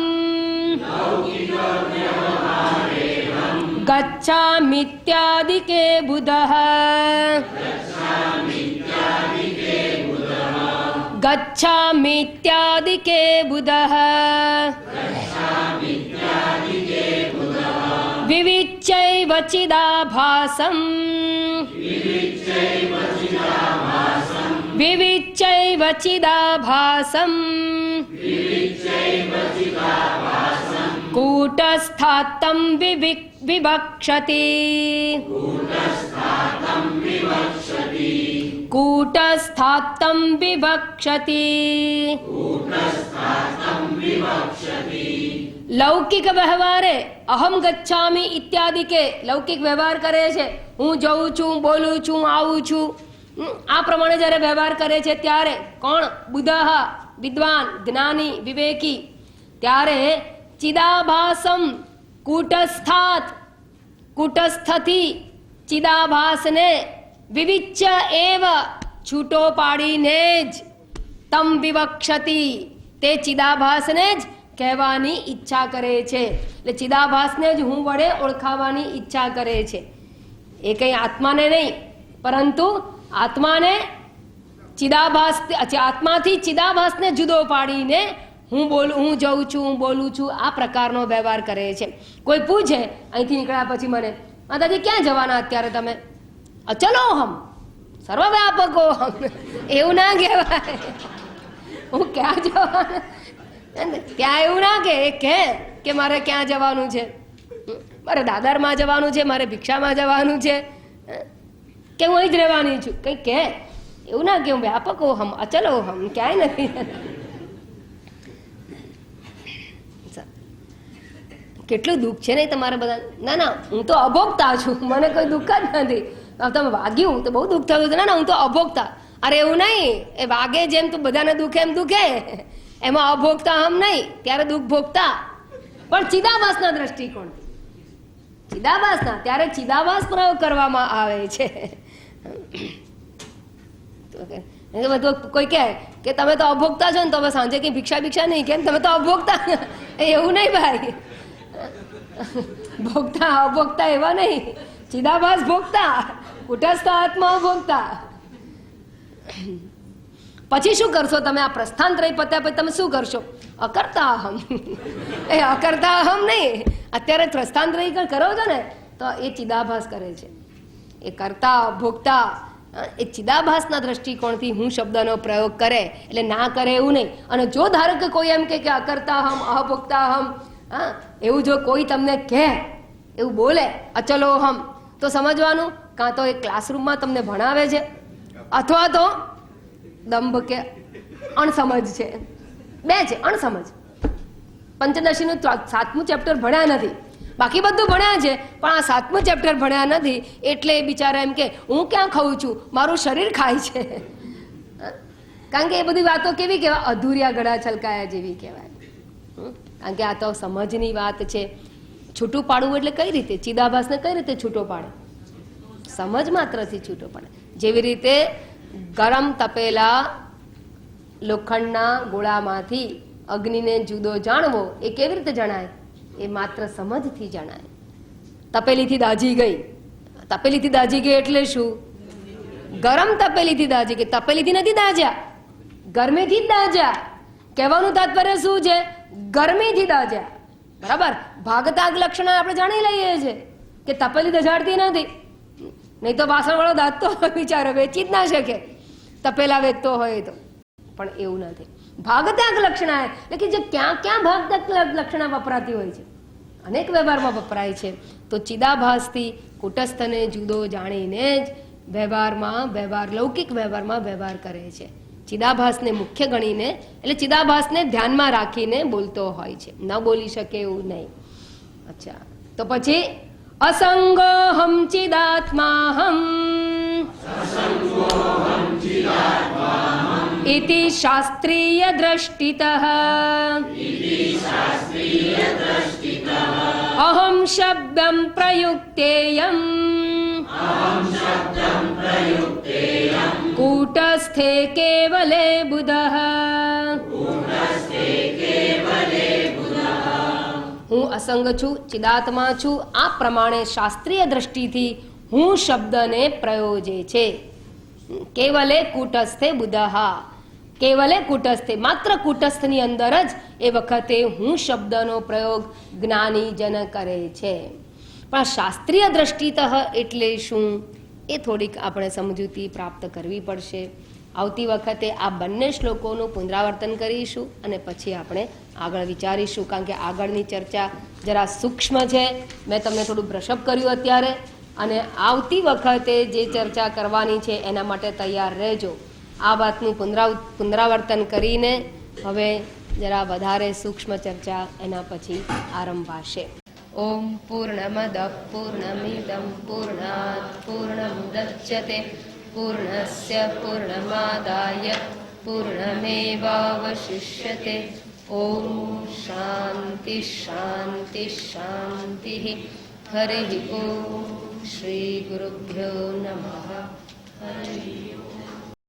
S1: ગચ્છામિત્યાદિકે બુધઃ ગચ્છામિત્યાદિકે બુધઃ વિવિચ્યૈવ ચિદાભાસં વિવિચ્યૈવ ચિદાભાસં કૂટસ્થાતં વિવક્ષતિ કૂટસ્થાતં વિવક્ષતિ. લૌકિક વ્યવહારે અહમ ગચ્છામિ ઇત્યાદિ કે લૌકિક વ્યવહાર કરે છે, હું જઉં છું, બોલું છું, આવું છું, આ પ્રમાણે જ્યારે વ્યવહાર કરે છે ત્યારે કોણ? બુધઃ વિદ્વાન, જ્ઞાની, વિવેકી. ત્યારે ચિદાભાસમ કૂટસ્થાત કૂટસ્થથી ચિદાભાસને વિવિચ્ય એવ છૂટો પાડીને જ તમ વિવક્ષતિ તે ચિદાભાસને જ કહેવાની ઈચ્છા કરે છે. એટલે ચિદાભાસને જ હું વડે ઓળખાવાની ઈચ્છા કરે છે. એ કંઈ આત્માને નહીં, પરંતુ આત્માને ચિદાભાસ આત્માથી ચિદાભાસને જુદો પાડીને હું જઉં છું, હું બોલું છું, આ પ્રકારનો વ્યવહાર કરે છે. કોઈ પૂછે અહીંથી નીકળ્યા પછી મને, માતાજી ક્યાં જવાના અત્યારે તમે? અચલો હમ સર્વવ્યાપકો હમ. એવું ના કહેવાય. હું ક્યાં જવાના? ત્યાં એવું ના કે મારે ક્યાં જવાનું છે, મારે દાદરમાં જવાનું છે, મારે ભિક્ષામાં જવાનું છે, કે હું અહીં જ રહેવાની છું, કંઈ કે એવું ના કે હું વ્યાપકો હમ અચલો હમ ક્યાંય નથી. કેટલું દુઃખ છે નહીં તમારે બધા? ના ના, હું તો અભોગતા છું, મને કોઈ દુઃખ જ નથી. તમે વાગ્યું તો બહુ દુઃખ થયું. ના ના, હું તો અભોગતા. અરે એવું નહીં, એ વાગે જેમ તું બધાને દુઃખે એમ દુઃખે, એમાં અભોગતા હમ નહીં, ત્યારે દુઃખ ભોગતા. પણ ચિદાભાસના દ્રષ્ટિકોણથી, ચિદાભાસના ત્યારે ચિદાભાસ પ્રયોગ કરવામાં આવે છે. કોઈ કહે કે તમે તો અભોગતા છો ને, તો સાંજે કઈ ભિક્ષા નહીં, કેમ તમે તો અભોગતા? એવું નહીં ભાઈ, ભોગતા અભોગતા એવા નહીં, ચિદાભાસ ભોગતા, કુટસ્થ આત્મા ભોગતા. પછી શું કરશો તમે? આ પ્રસ્થાંતરય પત્યા પછી તમે શું કરશો? અકર્તા અહમ. એ અકર્તા અહમ નહીં, અત્યારે પ્રસ્થાંતરય કરો છો ને તો એ ચિદાભાસ કરે છે. એ કરતા ભોગતા એ ચિદાભાસના દ્રષ્ટિકોણથી હું શબ્દનો પ્રયોગ કરે, એટલે ના કરે એવું નહીં. અને જો ધારો કે કોઈ એમ કે અકર્તા હમ અભોગતા હમ, હા એવું જો કોઈ તમને કહે, એવું બોલે અચલો હમ, તો સમજવાનું કાં તો એ ક્લાસરૂમમાં તમને ભણાવે છે અથવા તો દંભ કે અણસમજ છે. બે છે, અણસમજ. પંચદશીનું 7મું ચેપ્ટર ભણ્યા નથી, બાકી બધું ભણ્યા છે, પણ આ 7મું ચેપ્ટર ભણ્યા નથી, એટલે એ બિચારા એમ કે હું ક્યાં ખાઉં છું, મારું શરીર ખાય છે. કારણ કે એ બધી વાતો કેવી કહેવાય? અધૂરિયા ગળા છલકાયા જેવી કહેવાય. કારણ કે આ તો સમજની વાત છે. છૂટું પાડવું એટલે કઈ રીતે? ચિદાભાસને કઈ રીતે છૂટો પાડે? સમજ માત્રથી છૂટો પાડે. જેવી રીતે ગરમ તપેલા લોખંડના ગોળામાંથી અગ્નિને જુદો જાણવો એ કેવી રીતે જણાય? એ માત્ર સમજથી જણાય. તપેલીથી દાજી ગઈ, તપેલીથી દાજી ગઈ એટલે શું? ગરમ તપેલીથી દાજી ગઈ, તપેલીથી નથી દાજ્યા, ગરમીથી જ દાજ્યા. કહેવાનું તાત્પર્ય શું છે? ગરમીથી દાજ્યા. બરાબર. ભાગતાગ લક્ષણ આપણે જાણી લઈએ છીએ કે તપેલી દજાડતી નથી, નહીં તો વાસણવાળો દાંત તો બિચારો વેચી જ ના શકે, તપેલા વેચતો હોય તો. પણ એવું નથી. ભાગત્યાગ લક્ષણા એટલે કે જે ક્યાં ક્યાં ભાગત્યાગ લક્ષણા વપરાતી હોય છે, અનેક વ્યવહારમાં વપરાય છે. તો ચિદાભાસથી કુટસ્થને જુદો જાણીને જ વ્યવહાર લૌકિક વ્યવહારમાં વ્યવહાર કરે છે. ચિદાભાસને મુખ્ય ગણીને એટલે ચિદાભાસને ધ્યાનમાં રાખીને બોલતો હોય છે, ન બોલી શકે એવું નહીં. અચ્છા, તો પછી અસંગોહમ ચિદાત્માહમ ઇતિ શાસ્ત્રીય દ્રષ્ટિતઃ અહમ શબ્દમ પ્રયુક્તેયમ કૂટસ્થે કેવલે બુધઃ. હું અસંગ છું, ચિદાત્મા છું, આ પ્રમાણે શાસ્ત્રીય દ્રષ્ટિથી હું શબ્દને પ્રયોજે છે. કેવલે કૂટસ્થે બુધઃ, કેવલે કૂટસ્થે, માત્ર કૂટસ્થની અંદર જ એ વખતે હું શબ્દનો પ્રયોગ જ્ઞાની જન કરે છે. પણ શાસ્ત્રીય દ્રષ્ટિતઃ એટલે શું એ થોડીક આપણે સમજૂતી પ્રાપ્ત કરવી પડશે. આવતી વખતે આ બંને શ્લોકોનું પુનરાવર્તન કરીશું અને પછી આપણે આગળ વિચારીશું, કારણ કે આગળની ચર્ચા જરા સૂક્ષ્મ છે. મેં તમને થોડું બ્રશઅપ કર્યું અત્યારે, અને આવતી વખતે જે ચર્ચા કરવાની છે એના માટે તૈયાર રહેજો. આ વાતનું પુનરાવર્તન કરીને હવે જરા વધારે સૂક્ષ્મ ચર્ચા એના પછી આરંભાશે. ઓમ પૂર્ણમદ પૂર્ણમિદં પૂર્ણાત પૂર્ણમુદચ્યતે પૂર્ણસ્ય પૂર્ણમાદાય પૂર્ણમેવાવશિષ્યતે. ઓમ શાંતિ શાંતિ શાંતિ. હરિ ઓમ. શ્રી ગુરુભ્યો નમઃ. હરિ ઓમ.